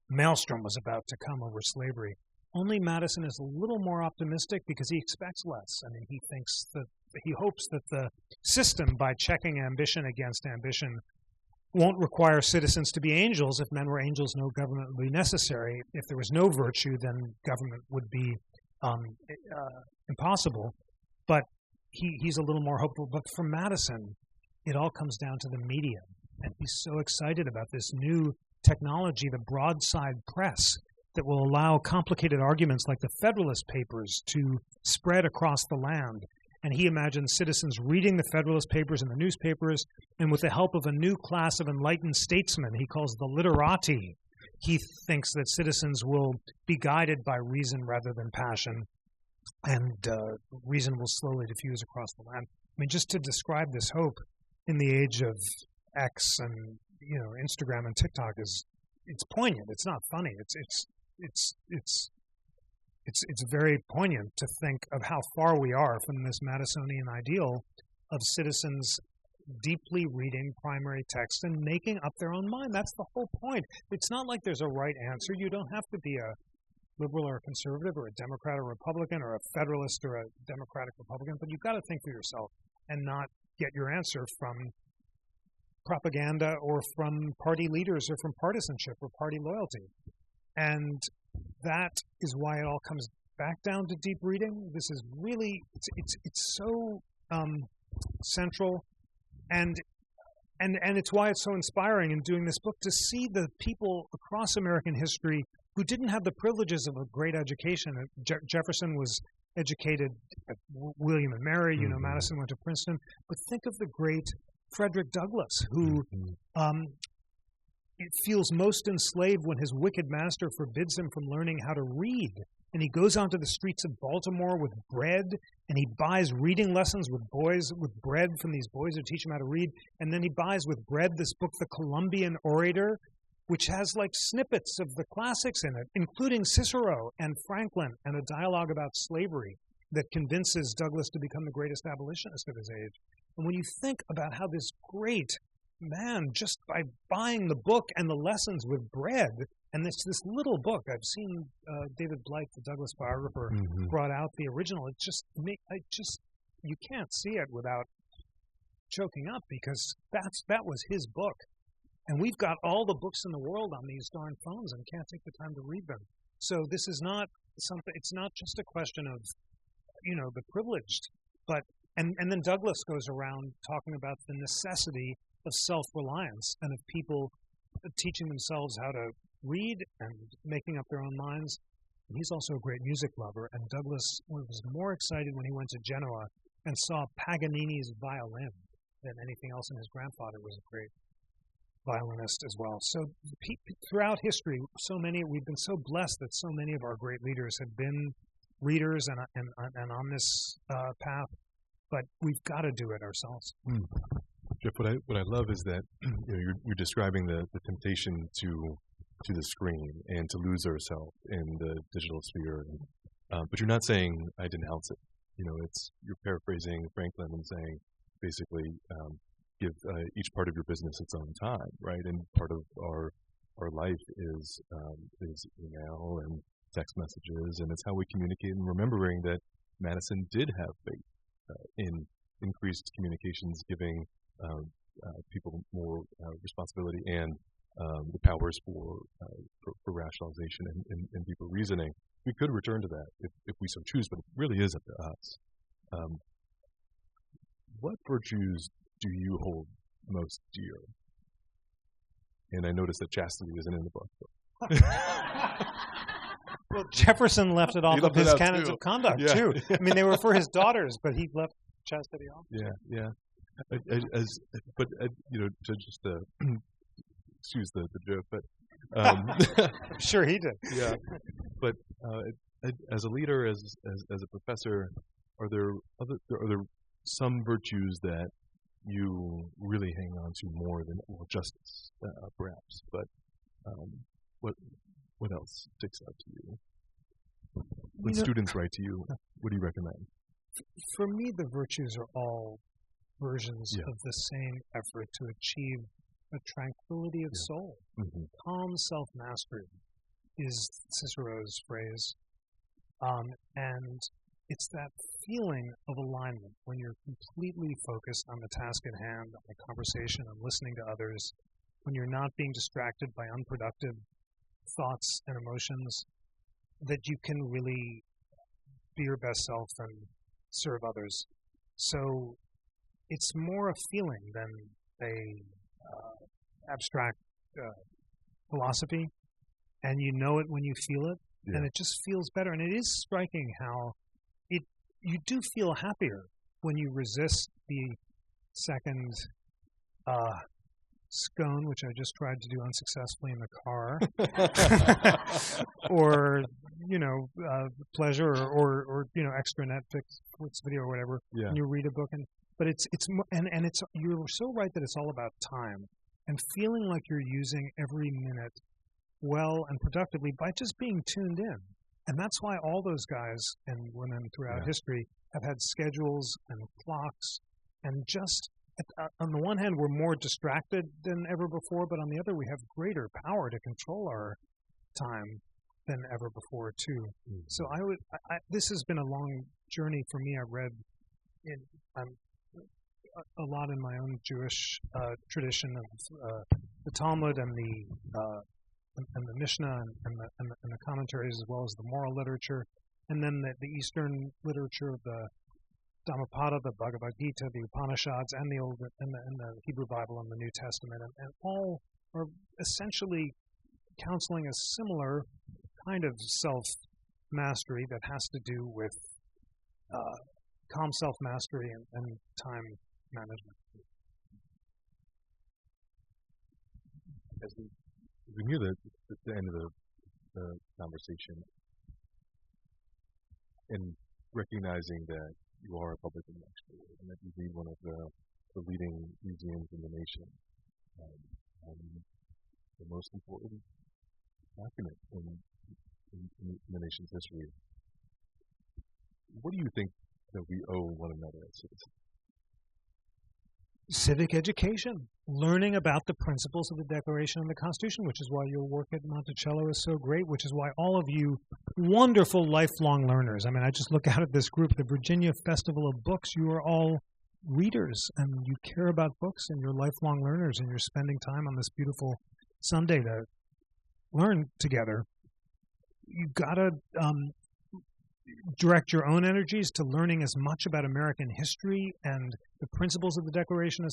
maelstrom was about to come over slavery. Only Madison is a little more optimistic because he expects less. I mean, he hopes that the system, by checking ambition against ambition, won't require citizens to be angels. If men were angels, no government would be necessary. If there was no virtue, then government would be impossible. But he's a little more hopeful. But for Madison, it all comes down to the media. And he's so excited about this new technology, the broadside press, that will allow complicated arguments like the Federalist Papers to spread across the land. And he imagines citizens reading the Federalist Papers and the newspapers, and with the help of a new class of enlightened statesmen he calls the literati, he thinks that citizens will be guided by reason rather than passion, and reason will slowly diffuse across the land. I mean, just to describe this hope in the age of X and Instagram and TikTok it's poignant. It's not funny. It's very poignant to think of how far we are from this Madisonian ideal of citizens deeply reading primary text and making up their own mind. That's the whole point. It's not like there's a right answer. You don't have to be a liberal or a conservative or a Democrat or Republican or a Federalist or a Democratic Republican, but you've got to think for yourself and not get your answer from propaganda or from party leaders or from partisanship or party loyalty. And that is why it all comes back down to deep reading. This is really, it's so central, and it's why it's so inspiring in doing this book to see the people across American history who didn't have the privileges of a great education. Jefferson was educated at William and Mary, Madison went to Princeton, but think of the great Frederick Douglass, who it feels most enslaved when his wicked master forbids him from learning how to read. And he goes onto the streets of Baltimore with bread, and he buys reading lessons with bread from these boys who teach him how to read. And then he buys with bread this book, The Columbian Orator, which has like snippets of the classics in it, including Cicero and Franklin, and a dialogue about slavery that convinces Douglass to become the greatest abolitionist of his age. And when you think about how this great man, just by buying the book and the lessons with bread, and this little book, I've seen David Blight, the Douglass biographer, brought out the original. You can't see it without choking up, because that was his book. And we've got all the books in the world on these darn phones and can't take the time to read them. So this is not something, it's not just a question of, the privileged, but, and then Douglass goes around talking about the necessity of self-reliance and of people teaching themselves how to read and making up their own minds. He's also a great music lover, and Douglas was more excited when he went to Genoa and saw Paganini's violin than anything else, and his grandfather was a great violinist as well. So throughout history, we've been so blessed that so many of our great leaders have been readers and on this path, but we've got to do it ourselves. Jeff, what I love is that you're describing the temptation to the screen and to lose ourselves in the digital sphere, but you're not saying I denounce it. You're paraphrasing Franklin and saying basically give each part of your business its own time, right? And part of our life is email and text messages, and it's how we communicate. And remembering that Madison did have faith in increased communications, giving people more responsibility and the powers for rationalization and deeper reasoning. We could return to that if we so choose, but it really is up to us. What virtues do you hold most dear? And I noticed that chastity isn't in the book. Well, Jefferson left it off of his canons of conduct, too. I mean, they were for his daughters, but he left chastity off. Yeah. To just excuse the joke, but I'm sure he did. Yeah, but as a leader, as a professor, are there some virtues that you really hang on to more than justice, perhaps? But what else sticks out to you? When students write to you, what do you recommend? For me, the virtues are all versions of the same effort to achieve a tranquility of soul. Mm-hmm. Calm self-mastery is Cicero's phrase. And it's that feeling of alignment when you're completely focused on the task at hand, on the conversation, and listening to others, when you're not being distracted by unproductive thoughts and emotions, that you can really be your best self and serve others. So it's more a feeling than a abstract philosophy, and you know it when you feel it, and it just feels better. And it is striking how you do feel happier when you resist the second scone, which I just tried to do unsuccessfully in the car, or pleasure, or extra Netflix video or whatever. Yeah. And you read a book, but it's you're so right that it's all about time and feeling like you're using every minute well and productively by just being tuned in. And that's why all those guys and women throughout history have had schedules and clocks, and just on the one hand, we're more distracted than ever before, but on the other, we have greater power to control our time than ever before, too. Mm-hmm. So this has been a long journey for me. I've read a lot in my own Jewish tradition of the Talmud and the Mishnah and the commentaries, as well as the moral literature, and then the Eastern literature of the Dhammapada, the Bhagavad Gita, the Upanishads, and the Old and the Hebrew Bible and the New Testament, and all are essentially counseling a similar kind of self-mastery that has to do with calm self-mastery and time management. As we near the end of the conversation, and recognizing that you are a public intellectual and that you lead one of the leading museums in the nation, the most important document in the nation's history, what do you think that we owe one another as citizens? Civic education, learning about the principles of the Declaration and the Constitution, which is why your work at Monticello is so great, which is why all of you wonderful lifelong learners, I mean, I just look out at this group, the Virginia Festival of Books, you are all readers, and you care about books, and you're lifelong learners, and you're spending time on this beautiful Sunday to learn together. You've got to direct your own energies to learning as much about American history and the principles of the Declaration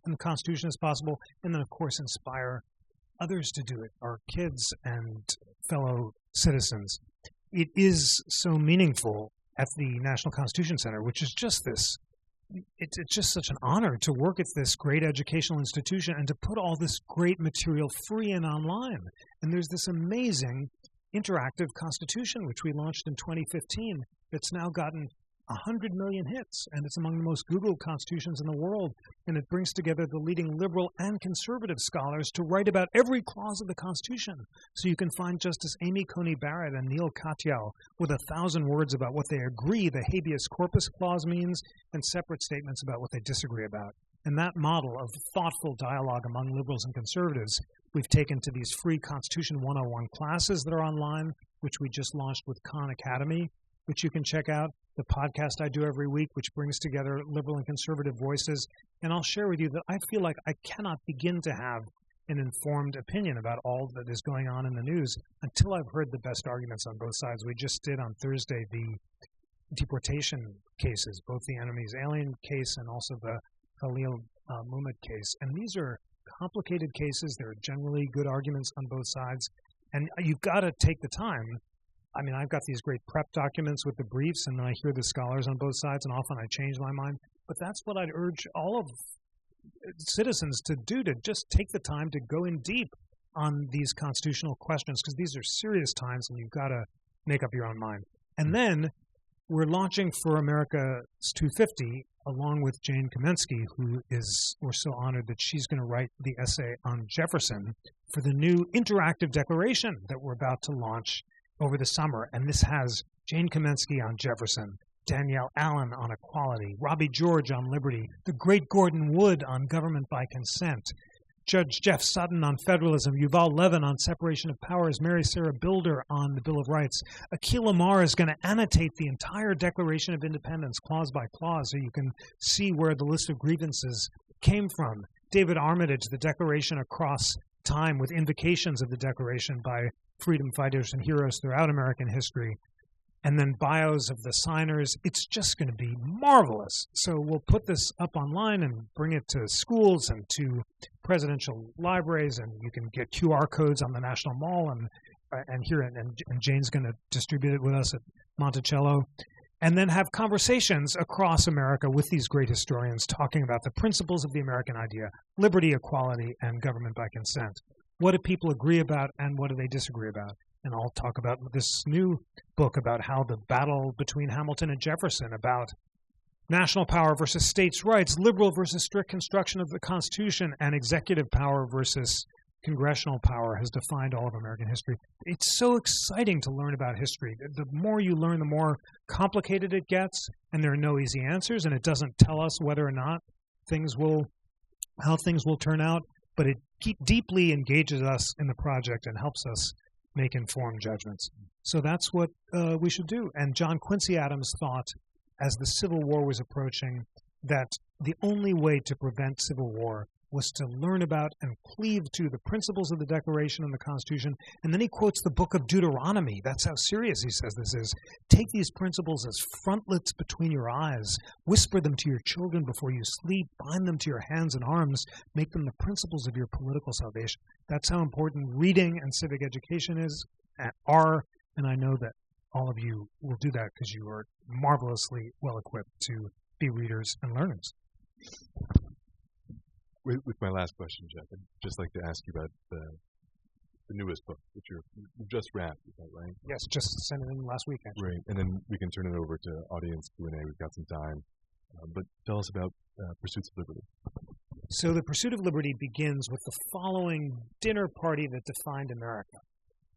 and the Constitution as possible, and then, of course, inspire others to do it, our kids and fellow citizens. It is so meaningful at the National Constitution Center, which is just this. It's just such an honor to work at this great educational institution and to put all this great material free and online. And there's this amazing interactive constitution, which we launched in 2015, that's now gotten 100 million hits, and it's among the most Googled constitutions in the world, and it brings together the leading liberal and conservative scholars to write about every clause of the Constitution. So you can find Justice Amy Coney Barrett and Neil Katyal with 1,000 words about what they agree the habeas corpus clause means and separate statements about what they disagree about. And that model of thoughtful dialogue among liberals and conservatives we've taken to these free Constitution 101 classes that are online, which we just launched with Khan Academy, which you can check out, the podcast I do every week, which brings together liberal and conservative voices. And I'll share with you that I feel like I cannot begin to have an informed opinion about all that is going on in the news until I've heard the best arguments on both sides. We just did on Thursday the deportation cases, both the enemy's alien case and also the Khalil Muhammad case. And these are complicated cases. There are generally good arguments on both sides. And you've got to take the time. I mean, I've got these great prep documents with the briefs, and then I hear the scholars on both sides, and often I change my mind. But that's what I'd urge all of citizens to do, to just take the time to go in deep on these constitutional questions, because these are serious times, and you've got to make up your own mind. And then we're launching for America's 250, along with Jane Kamensky, we're so honored that she's going to write the essay on Jefferson for the new interactive declaration that we're about to launch over the summer. And this has Jane Kamensky on Jefferson, Danielle Allen on equality, Robbie George on liberty, the great Gordon Wood on government by consent, Judge Jeff Sutton on federalism, Yuval Levin on separation of powers, Mary Sarah Bilder on the Bill of Rights. Akhil Amar is going to annotate the entire Declaration of Independence, clause by clause, so you can see where the list of grievances came from. David Armitage, the Declaration across time, with invocations of the Declaration by freedom fighters and heroes throughout American history, and then bios of the signers. It's just going to be marvelous. So we'll put this up online and bring it to schools and to presidential libraries, and you can get QR codes on the National Mall and here, and Jane's going to distribute it with us at Monticello, and then have conversations across America with these great historians talking about the principles of the American idea, liberty, equality, and government by consent. What do people agree about and what do they disagree about? And I'll talk about this new book about how the battle between Hamilton and Jefferson about national power versus states' rights, liberal versus strict construction of the Constitution, and executive power versus congressional power has defined all of American history. It's so exciting to learn about history. The more you learn, the more complicated it gets, and there are no easy answers, and it doesn't tell us whether or not how things will turn out. But it deeply engages us in the project and helps us make informed judgments. So that's what we should do. And John Quincy Adams thought, as the Civil War was approaching, that the only way to prevent civil war was to learn about and cleave to the principles of the Declaration and the Constitution. And then he quotes the book of Deuteronomy. That's how serious he says this is. Take these principles as frontlets between your eyes. Whisper them to your children before you sleep. Bind them to your hands and arms. Make them the principles of your political salvation. That's how important reading and civic education are. And I know that all of you will do that because you are marvelously well-equipped to be readers and learners. With my last question, Jeff, I'd just like to ask you about the newest book, which you've just wrapped, is that right? Yes, just sent it in last week, actually. Right, and then we can turn it over to audience Q&A. We've got some time. But tell us about Pursuits of Liberty. So the Pursuit of Liberty begins with the following dinner party that defined America.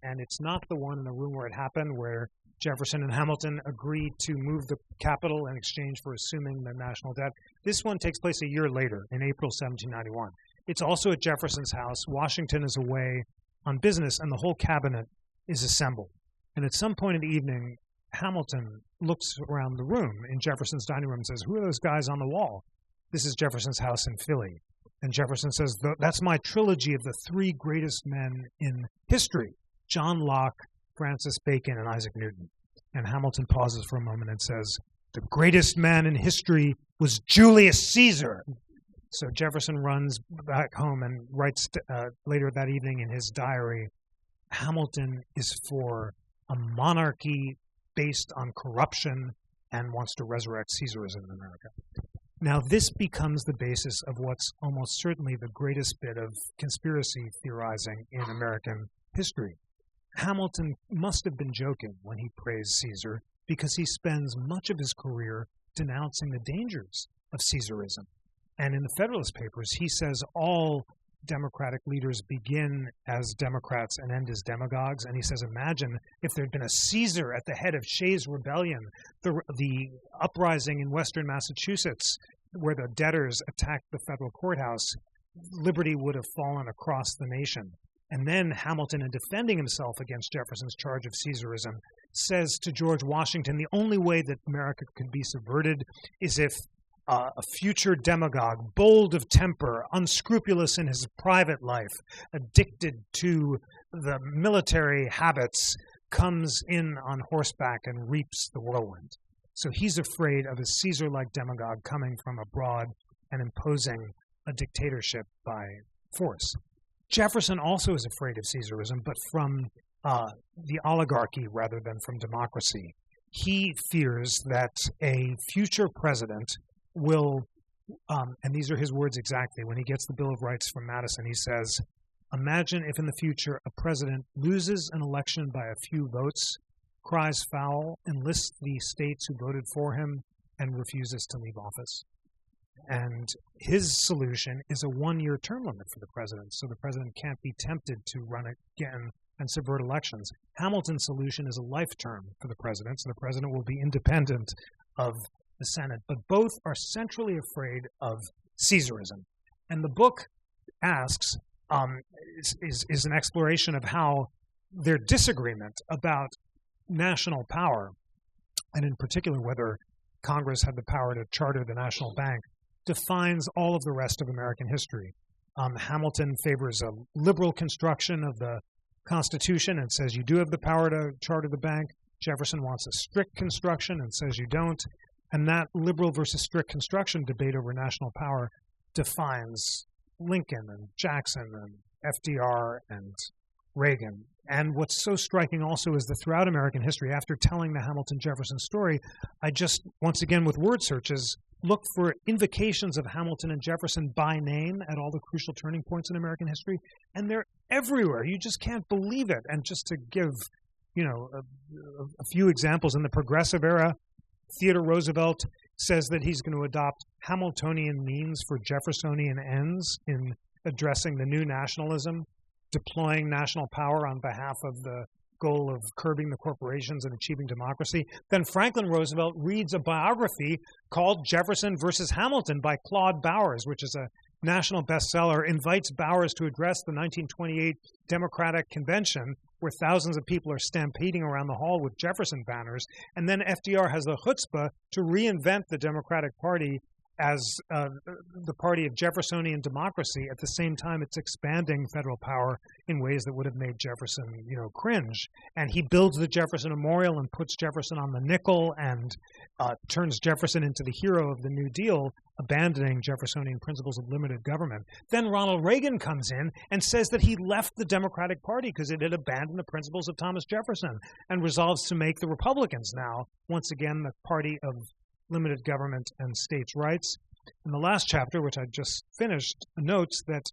And it's not the one in the room where it happened, where Jefferson and Hamilton agreed to move the capital in exchange for assuming the national debt. This one takes place a year later, in April 1791. It's also at Jefferson's house. Washington is away on business, and the whole cabinet is assembled. And at some point in the evening, Hamilton looks around the room in Jefferson's dining room and says, "Who are those guys on the wall?" This is Jefferson's house in Philly. And Jefferson says, "That's my trilogy of the three greatest men in history, John Locke, Francis Bacon, and Isaac Newton." And Hamilton pauses for a moment and says, "The greatest man in history was Julius Caesar." So Jefferson runs back home and writes later that evening in his diary, Hamilton is for a monarchy based on corruption and wants to resurrect Caesarism in America. Now, this becomes the basis of what's almost certainly the greatest bit of conspiracy theorizing in American history. Hamilton must have been joking when he praised Caesar, because he spends much of his career denouncing the dangers of Caesarism. And in the Federalist Papers, he says all Democratic leaders begin as Democrats and end as demagogues. And he says, imagine if there had been a Caesar at the head of Shays' Rebellion, the uprising in western Massachusetts, where the debtors attacked the federal courthouse, liberty would have fallen across the nation. And then Hamilton, in defending himself against Jefferson's charge of Caesarism, says to George Washington, the only way that America could be subverted is if a future demagogue, bold of temper, unscrupulous in his private life, addicted to the military habits, comes in on horseback and reaps the whirlwind. So he's afraid of a Caesar-like demagogue coming from abroad and imposing a dictatorship by force. Jefferson also is afraid of Caesarism, but from the oligarchy rather than from democracy. He fears that a future president will, and these are his words exactly, when he gets the Bill of Rights from Madison, he says, imagine if in the future a president loses an election by a few votes, cries foul, enlists the states who voted for him, and refuses to leave office. And his solution is a one-year term limit for the president, so the president can't be tempted to run again and subvert elections. Hamilton's solution is a life term for the president, so the president will be independent of the Senate. But both are centrally afraid of Caesarism. And the book asks, is an exploration of how their disagreement about national power, and in particular whether Congress had the power to charter the national bank, defines all of the rest of American history. Hamilton favors a liberal construction of the Constitution and says you do have the power to charter the bank. Jefferson wants a strict construction and says you don't. And that liberal versus strict construction debate over national power defines Lincoln and Jackson and FDR and Reagan. And what's so striking also is that throughout American history, after telling the Hamilton-Jefferson story, I just, once again with word searches, look for invocations of Hamilton and Jefferson by name at all the crucial turning points in American history, and they're everywhere. You just can't believe it. And just to give, a few examples, in the Progressive era, Theodore Roosevelt says that he's going to adopt Hamiltonian means for Jeffersonian ends in addressing the new nationalism, deploying national power on behalf of the goal of curbing the corporations and achieving democracy. Then Franklin Roosevelt reads a biography called Jefferson versus Hamilton by Claude Bowers, which is a national bestseller, invites Bowers to address the 1928 Democratic Convention, where thousands of people are stampeding around the hall with Jefferson banners. And then FDR has the chutzpah to reinvent the Democratic Party as the party of Jeffersonian democracy. At the same time, it's expanding federal power in ways that would have made Jefferson, cringe. And he builds the Jefferson Memorial and puts Jefferson on the nickel and turns Jefferson into the hero of the New Deal, abandoning Jeffersonian principles of limited government. Then Ronald Reagan comes in and says that he left the Democratic Party because it had abandoned the principles of Thomas Jefferson, and resolves to make the Republicans now, once again, the party of limited government and states' rights. And the last chapter, which I just finished, notes that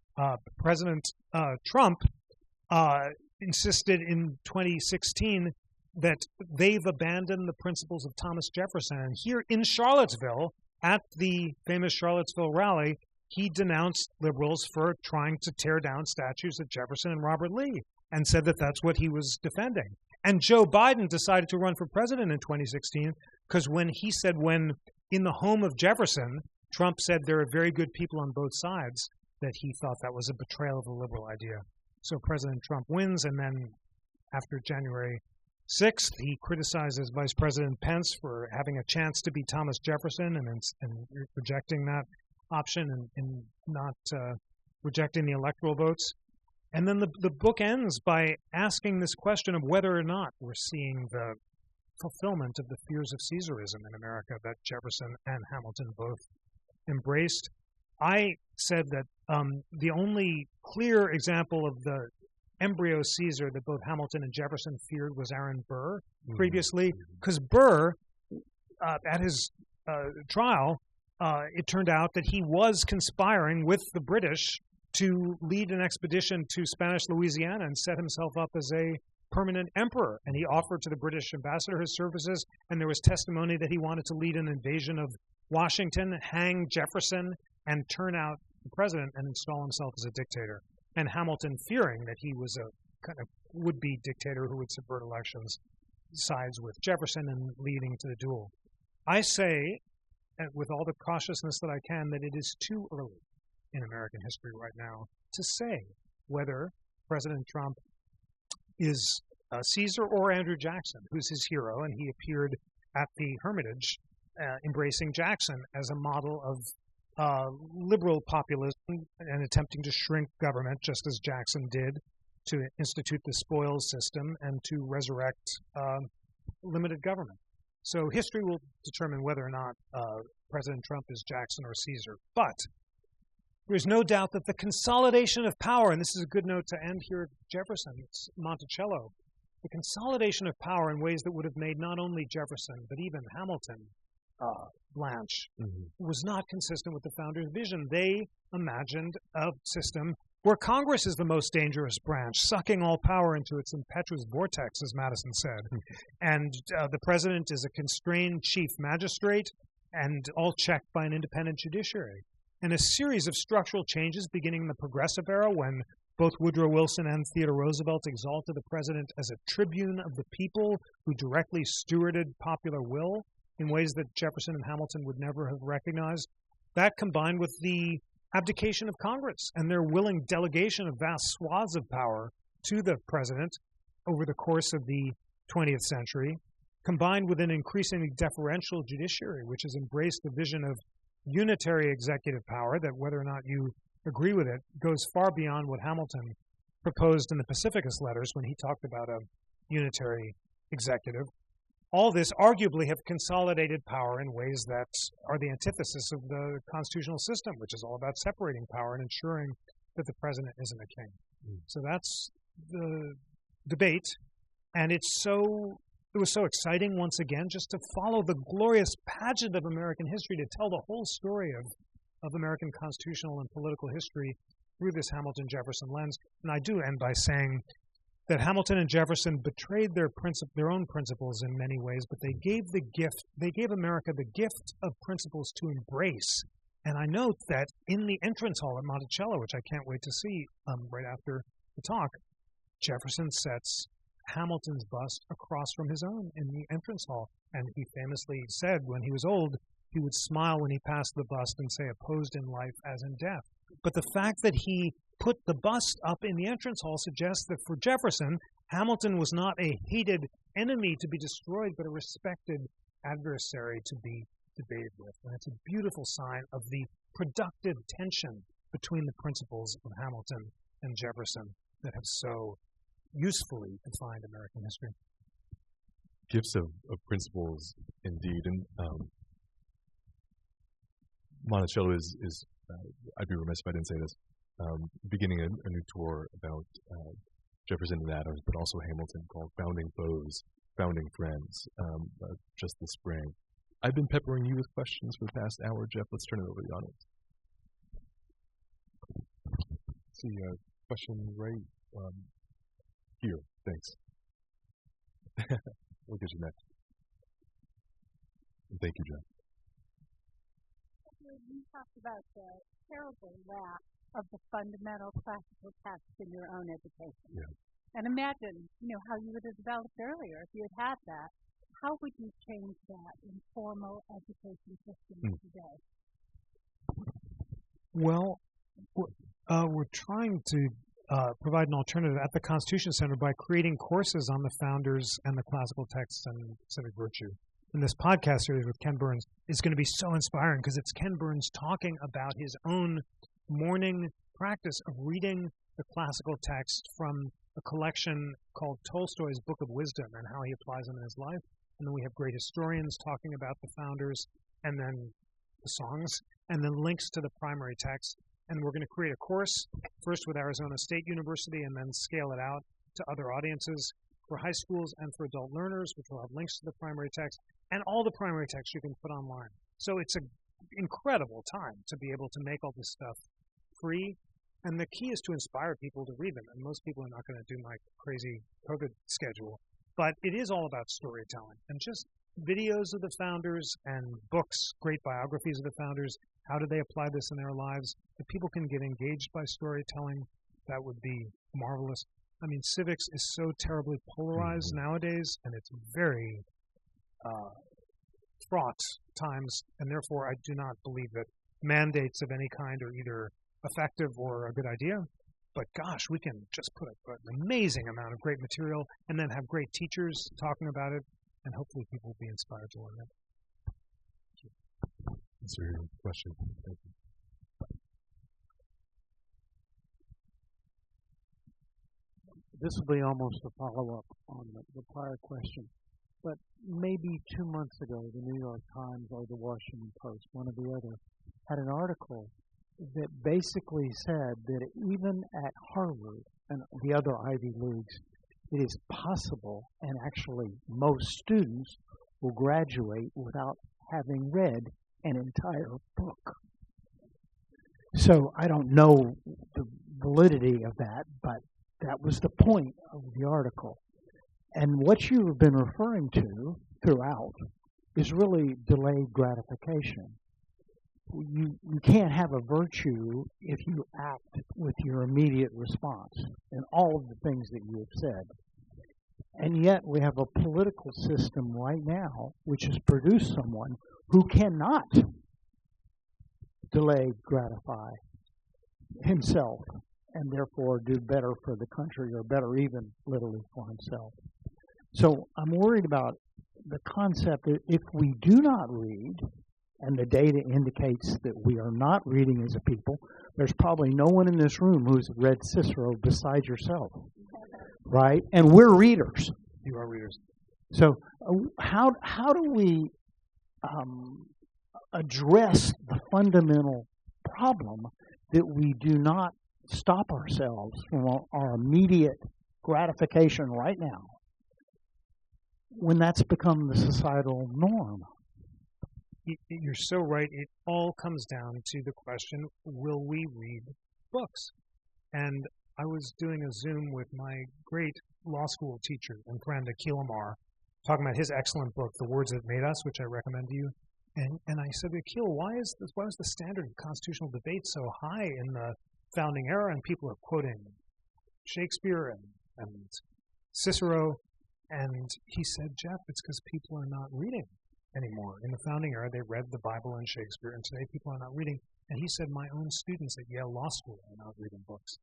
President Trump insisted in 2016 that they've abandoned the principles of Thomas Jefferson. And here in Charlottesville, at the famous Charlottesville rally, he denounced liberals for trying to tear down statues of Jefferson and Robert Lee, and said that that's what he was defending. And Joe Biden decided to run for president in 2016 because when in the home of Jefferson, Trump said there are very good people on both sides, that he thought that was a betrayal of the liberal idea. So President Trump wins, and then after January 6th, he criticizes Vice President Pence for having a chance to be Thomas Jefferson and rejecting that option and not rejecting the electoral votes. And then the book ends by asking this question of whether or not we're seeing the fulfillment of the fears of Caesarism in America that Jefferson and Hamilton both embraced. I said that the only clear example of the embryo Caesar that both Hamilton and Jefferson feared was Aaron Burr previously, because Burr, at his trial, it turned out that he was conspiring with the British to lead an expedition to Spanish Louisiana and set himself up as a permanent emperor. And he offered to the British ambassador his services, and there was testimony that he wanted to lead an invasion of Washington, hang Jefferson, and turn out the president and install himself as a dictator. And Hamilton, fearing that he was a kind of would-be dictator who would subvert elections, sides with Jefferson and leading to the duel. I say, with all the cautiousness that I can, that it is too early in American history right now to say whether President Trump is Caesar or Andrew Jackson, who's his hero, and he appeared at the Hermitage embracing Jackson as a model of liberal populism and attempting to shrink government, just as Jackson did, to institute the spoils system and to resurrect limited government. So history will determine whether or not President Trump is Jackson or Caesar. But there's no doubt that the consolidation of power, and this is a good note to end here at Jefferson, it's Monticello, the consolidation of power in ways that would have made not only Jefferson, but even Hamilton blanch, was not consistent with the founders' vision. They imagined a system where Congress is the most dangerous branch, sucking all power into its impetuous vortex, as Madison said. And the president is a constrained chief magistrate, and all checked by an independent judiciary. And a series of structural changes beginning in the Progressive era, when both Woodrow Wilson and Theodore Roosevelt exalted the president as a tribune of the people who directly stewarded popular will in ways that Jefferson and Hamilton would never have recognized. That combined with the abdication of Congress and their willing delegation of vast swaths of power to the president over the course of the 20th century, combined with an increasingly deferential judiciary, which has embraced the vision of unitary executive power that, whether or not you agree with it, goes far beyond what Hamilton proposed in the Pacificus Letters when he talked about a unitary executive. All this arguably have consolidated power in ways that are the antithesis of the constitutional system, which is all about separating power and ensuring that the president isn't a king. So that's the debate, and it was so exciting once again just to follow the glorious pageant of American history, to tell the whole story of American constitutional and political history through this Hamilton-Jefferson lens. And I do end by saying that Hamilton and Jefferson betrayed their own principles in many ways, but they gave America the gift of principles to embrace. And I note that in the entrance hall at Monticello, which I can't wait to see right after the talk, Jefferson sets Hamilton's bust across from his own in the entrance hall. And he famously said when he was old, he would smile when he passed the bust and say, opposed in life as in death. But the fact that he put the bust up in the entrance hall suggests that for Jefferson, Hamilton was not a hated enemy to be destroyed, but a respected adversary to be debated with. And it's a beautiful sign of the productive tension between the principles of Hamilton and Jefferson that have so usefully defined American history. Gifts of principles, indeed. And Monticello is I'd be remiss if I didn't say this, beginning a new tour about Jefferson and Adams, but also Hamilton, called Founding Foes, Founding Friends, just this spring. I've been peppering you with questions for the past hour, Jeff. Let's turn it over to the audience. Let's see, question right here. Thanks. We'll get you next. And thank you, Jeff. You talked about the terrible lack of the fundamental classical text in your own education. Yeah. And imagine, how you would have developed earlier if you had had that. How would you change that in formal education systems today? Well, we're trying to provide an alternative at the Constitution Center by creating courses on the founders and the classical texts and civic virtue. And this podcast series with Ken Burns is going to be so inspiring because it's Ken Burns talking about his own morning practice of reading the classical text from a collection called Tolstoy's Book of Wisdom and how he applies them in his life. And then we have great historians talking about the founders, and then the songs, and then links to the primary text. And we're going to create a course, first with Arizona State University, and then scale it out to other audiences for high schools and for adult learners, which will have links to the primary text, and all the primary text you can put online. So it's an incredible time to be able to make all this stuff free. And the key is to inspire people to read them. And most people are not going to do my crazy COVID schedule. But it is all about storytelling. And just videos of the founders and books, great biographies of the founders. How do they apply this in their lives? If people can get engaged by storytelling, that would be marvelous. I mean, civics is so terribly polarized nowadays, and it's very fraught times. And therefore, I do not believe that mandates of any kind are either effective or a good idea. But gosh, we can just put an amazing amount of great material and then have great teachers talking about it, and hopefully people will be inspired to learn it. Answer your question. Thank you. This will be almost a follow-up on the prior question. But maybe 2 months ago, the New York Times or the Washington Post, one or the other, had an article that basically said that even at Harvard and the other Ivy Leagues, it is possible, and actually most students will graduate without having read an entire book. So I don't know the validity of that, but that was the point of the article. And what you have been referring to throughout is really delayed gratification. You can't have a virtue if you act with your immediate response in all of the things that you have said. And yet we have a political system right now which has produced someone who cannot delay gratify himself and therefore do better for the country or better even literally for himself. So I'm worried about the concept that if we do not read, and the data indicates that we are not reading as a people, there's probably no one in this room who's read Cicero besides yourself, right? And we're readers. You are readers. So how do we address the fundamental problem that we do not stop ourselves from our immediate gratification right now when that's become the societal norm? You're so right. It all comes down to the question, will we read books? And I was doing a Zoom with my great law school teacher and friend, Akil Amar, talking about his excellent book, The Words That Made Us, which I recommend to you. And I said, Akil, why is the standard of constitutional debate so high in the founding era? And people are quoting Shakespeare and Cicero. And he said, Jeff, it's because people are not reading anymore. In the founding era, they read the Bible and Shakespeare, and today people are not reading. And he said, my own students at Yale Law School are not reading books.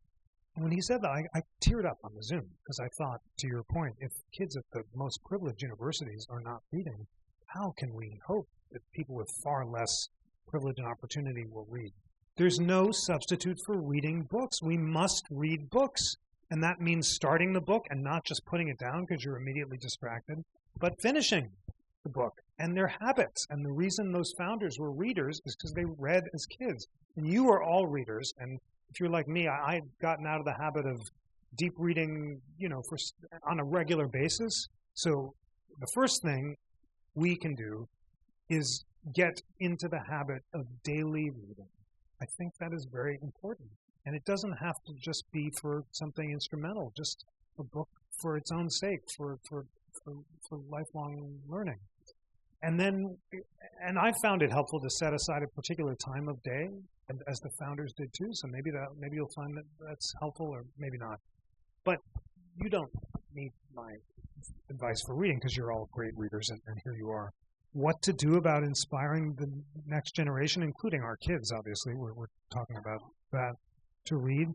And when he said that, I teared up on the Zoom, because I thought, to your point, if kids at the most privileged universities are not reading, how can we hope that people with far less privilege and opportunity will read? There's no substitute for reading books. We must read books. And that means starting the book and not just putting it down because you're immediately distracted, but finishing the book and their habits. And the reason those founders were readers is because they read as kids. And you are all readers. And if you're like me, I've gotten out of the habit of deep reading, on a regular basis. So the first thing we can do is get into the habit of daily reading. I think that is very important. And it doesn't have to just be for something instrumental, just a book for its own sake, for lifelong learning. And I found it helpful to set aside a particular time of day, as the founders did too. So maybe you'll find that that's helpful, or maybe not. But you don't need my advice for reading because you're all great readers, and here you are. What to do about inspiring the next generation, including our kids, obviously. We're talking about that. To read,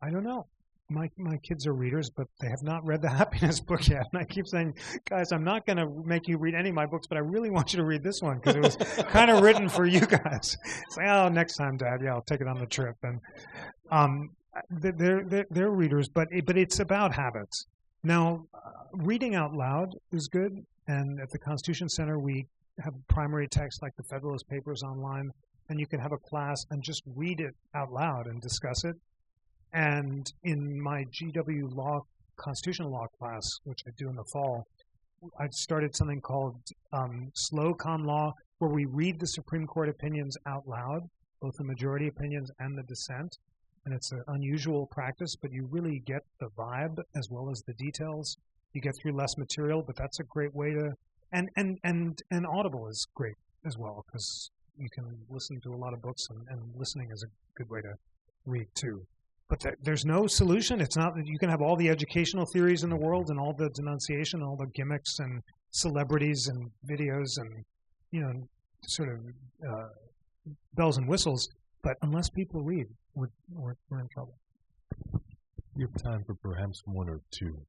I don't know. My kids are readers, but they have not read the Happiness book yet. And I keep saying, guys, I'm not going to make you read any of my books, but I really want you to read this one because it was kind of written for you guys. It's like, oh, next time, Dad, yeah, I'll take it on the trip. And they're readers, but it's about habits. Now, reading out loud is good, and at the Constitution Center we have primary text like the Federalist Papers online, and you can have a class and just read it out loud and discuss it. And in my GW law, constitutional law class, which I do in the fall, I started something called slow con law, where we read the Supreme Court opinions out loud, both the majority opinions and the dissent. And it's an unusual practice, but you really get the vibe as well as the details. You get through less material, but that's a great way to, and Audible is great as well, because you can listen to a lot of books, and listening is a good way to read too. But there's no solution. It's not that you can have all the educational theories in the world and all the denunciation, all the gimmicks and celebrities and videos and, sort of bells and whistles. But unless people read, we're in trouble. You have time for perhaps one or two.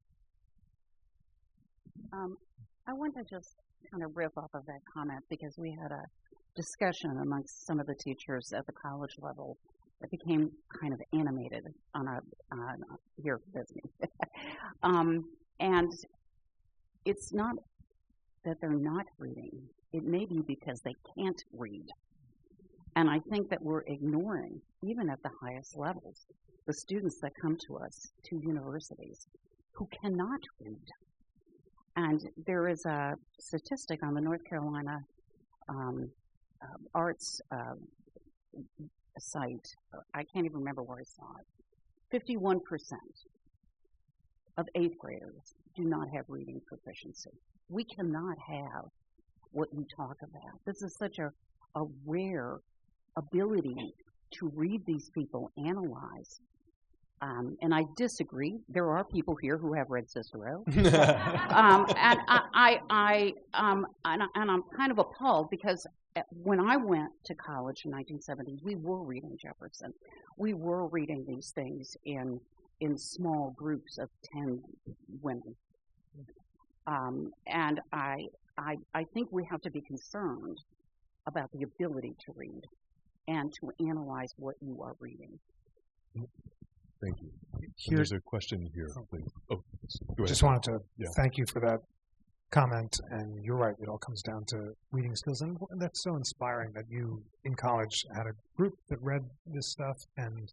I want to just kind of riff off of that comment, because we had a discussion amongst some of the teachers at the college level that became kind of animated here with me. And it's not that they're not reading. It may be because they can't read. And I think that we're ignoring, even at the highest levels, the students that come to us, to universities, who cannot read. And there is a statistic on the North Carolina arts site. I can't even remember where I saw it. 51% of 8th graders do not have reading proficiency. We cannot have what you talk about. This is such a rare ability to read these people, analyze. And I disagree. There are people here who have read Cicero, and I'm kind of appalled, because when I went to college in 1970, we were reading Jefferson. We were reading these things in small groups of 10 women, and I think we have to be concerned about the ability to read and to analyze what you are reading. Thank you. There's a question here, please. Oh, go ahead. Just wanted to thank you for that comment, and you're right, it all comes down to reading skills, and that's so inspiring that you, in college, had a group that read this stuff, and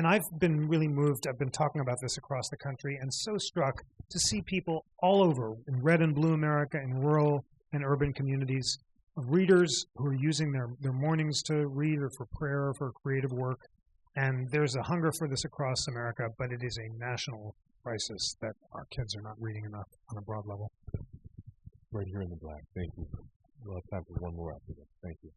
I've been really moved. I've been talking about this across the country, and so struck to see people all over, in red and blue America, in rural and urban communities, of readers who are using their mornings to read, or for prayer, or for creative work. And there's a hunger for this across America, but it is a national crisis that our kids are not reading enough on a broad level. Right here in the black. Thank you. We'll have time for one more after that. Thank you.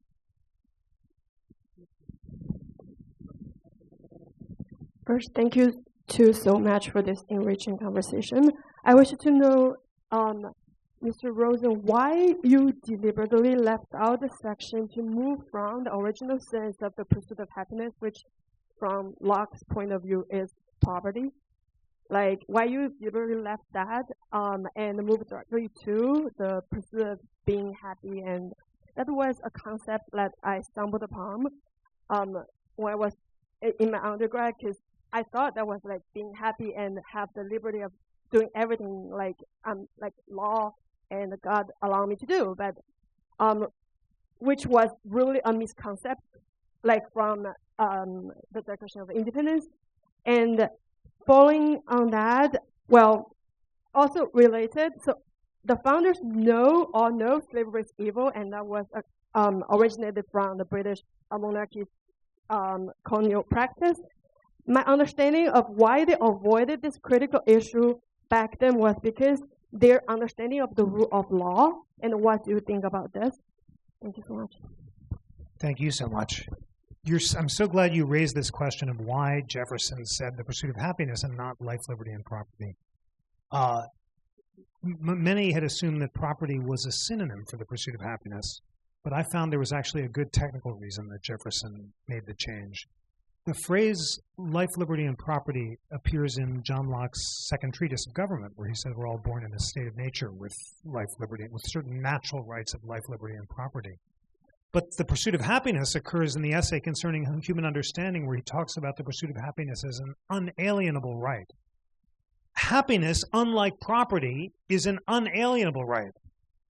First, thank you so much for this enriching conversation. I wish to know, Mr. Rosen, why you deliberately left out the section to move from the original sense of the pursuit of happiness, which from Locke's point of view is poverty. Like, why you deliberately left that and moved directly to the pursuit of being happy. And that was a concept that I stumbled upon when I was in my undergrad, because I thought that was like being happy and have the liberty of doing everything like law and God allowed me to do, but which was really a misconception, like from the Declaration of Independence. And following on that, well, also related, so the founders know slavery is evil, and that was originated from the British monarchy's colonial practice. My understanding of why they avoided this critical issue back then was because their understanding of the rule of law. And what do you think about this? Thank you so much. Thank you so much. I'm so glad you raised this question of why Jefferson said the pursuit of happiness and not life, liberty, and property. Many had assumed that property was a synonym for the pursuit of happiness, but I found there was actually a good technical reason that Jefferson made the change. The phrase life, liberty, and property appears in John Locke's second treatise of government, where he said we're all born in a state of nature with life, liberty, with certain natural rights of life, liberty, and property. But the pursuit of happiness occurs in the essay concerning human understanding, where he talks about the pursuit of happiness as an unalienable right. Happiness, unlike property, is an unalienable right.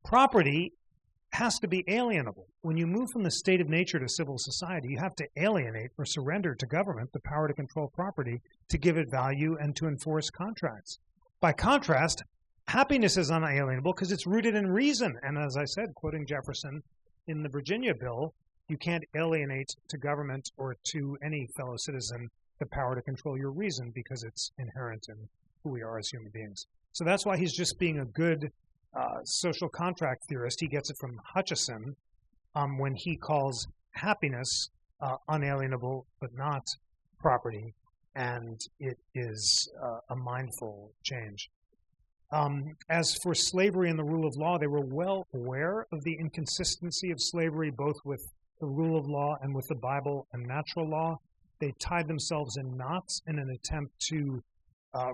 Property has to be alienable. When you move from the state of nature to civil society, you have to alienate or surrender to government the power to control property, to give it value, and to enforce contracts. By contrast, happiness is unalienable because it's rooted in reason. And as I said, quoting Jefferson, in the Virginia bill, you can't alienate to government or to any fellow citizen the power to control your reason because it's inherent in who we are as human beings. So that's why he's just being a good social contract theorist. He gets it from Hutcheson when he calls happiness unalienable but not property, and it is a mindful change. As for slavery and the rule of law, they were well aware of the inconsistency of slavery, both with the rule of law and with the Bible and natural law. They tied themselves in knots in an attempt to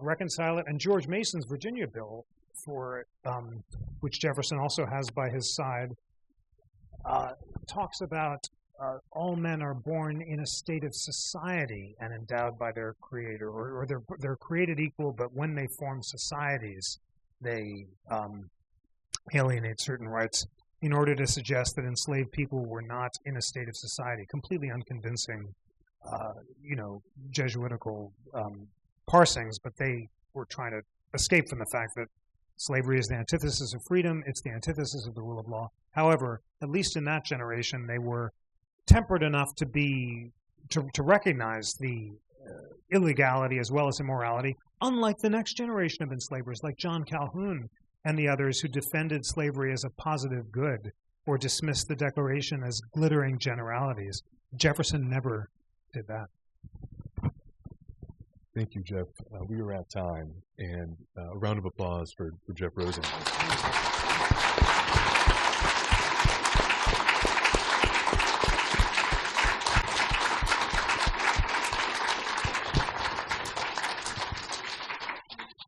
reconcile it. And George Mason's Virginia bill, for which Jefferson also has by his side, talks about all men are born in a state of society and endowed by their creator, or they're created equal, but when they form societies, they alienate certain rights, in order to suggest that enslaved people were not in a state of society. Completely unconvincing, Jesuitical parsings, but they were trying to escape from the fact that slavery is the antithesis of freedom, it's the antithesis of the rule of law. However, at least in that generation, they were tempered enough to recognize the illegality as well as immorality, unlike the next generation of enslavers, like John Calhoun and the others who defended slavery as a positive good or dismissed the Declaration as glittering generalities. Jefferson never did that. Thank you, Jeff. We are at time, and a round of applause for Jeff Rosen.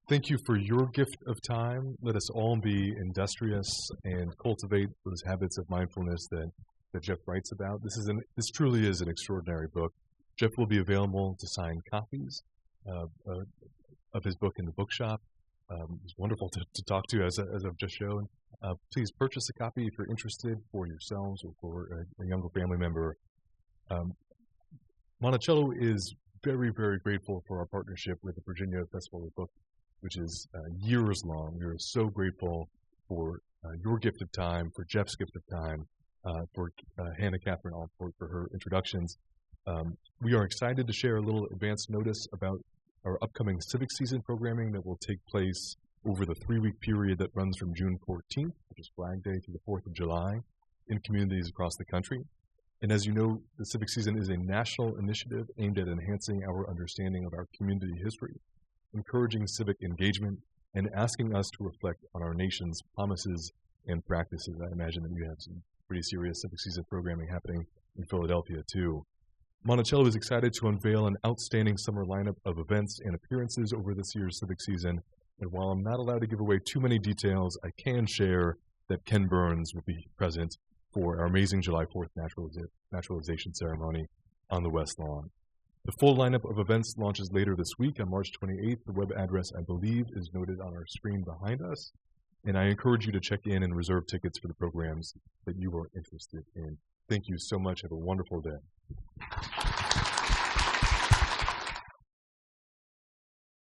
Thank you for your gift of time. Let us all be industrious and cultivate those habits of mindfulness that Jeff writes about. This truly is an extraordinary book. Jeff will be available to sign copies of his book in the bookshop. It's wonderful to talk to, as I've just shown. Please purchase a copy if you're interested for yourselves or for a younger family member. Monticello is very, very grateful for our partnership with the Virginia Festival of the Book, which is years long. We are so grateful for your gift of time, for Jeff's gift of time, for Hannah Catherine Alport for her introductions. We are excited to share a little advance notice about our upcoming civic season programming that will take place over the 3-week period that runs from June 14th, which is Flag Day, to the 4th of July, in communities across the country. And as you know, the civic season is a national initiative aimed at enhancing our understanding of our community history, encouraging civic engagement, and asking us to reflect on our nation's promises and practices. I imagine that you have some pretty serious civic season programming happening in Philadelphia, too. Monticello is excited to unveil an outstanding summer lineup of events and appearances over this year's civic season. And while I'm not allowed to give away too many details, I can share that Ken Burns will be present for our amazing July 4th naturalization ceremony on the West Lawn. The full lineup of events launches later this week on March 28th. The web address, I believe, is noted on our screen behind us. And I encourage you to check in and reserve tickets for the programs that you are interested in. Thank you so much. Have a wonderful day.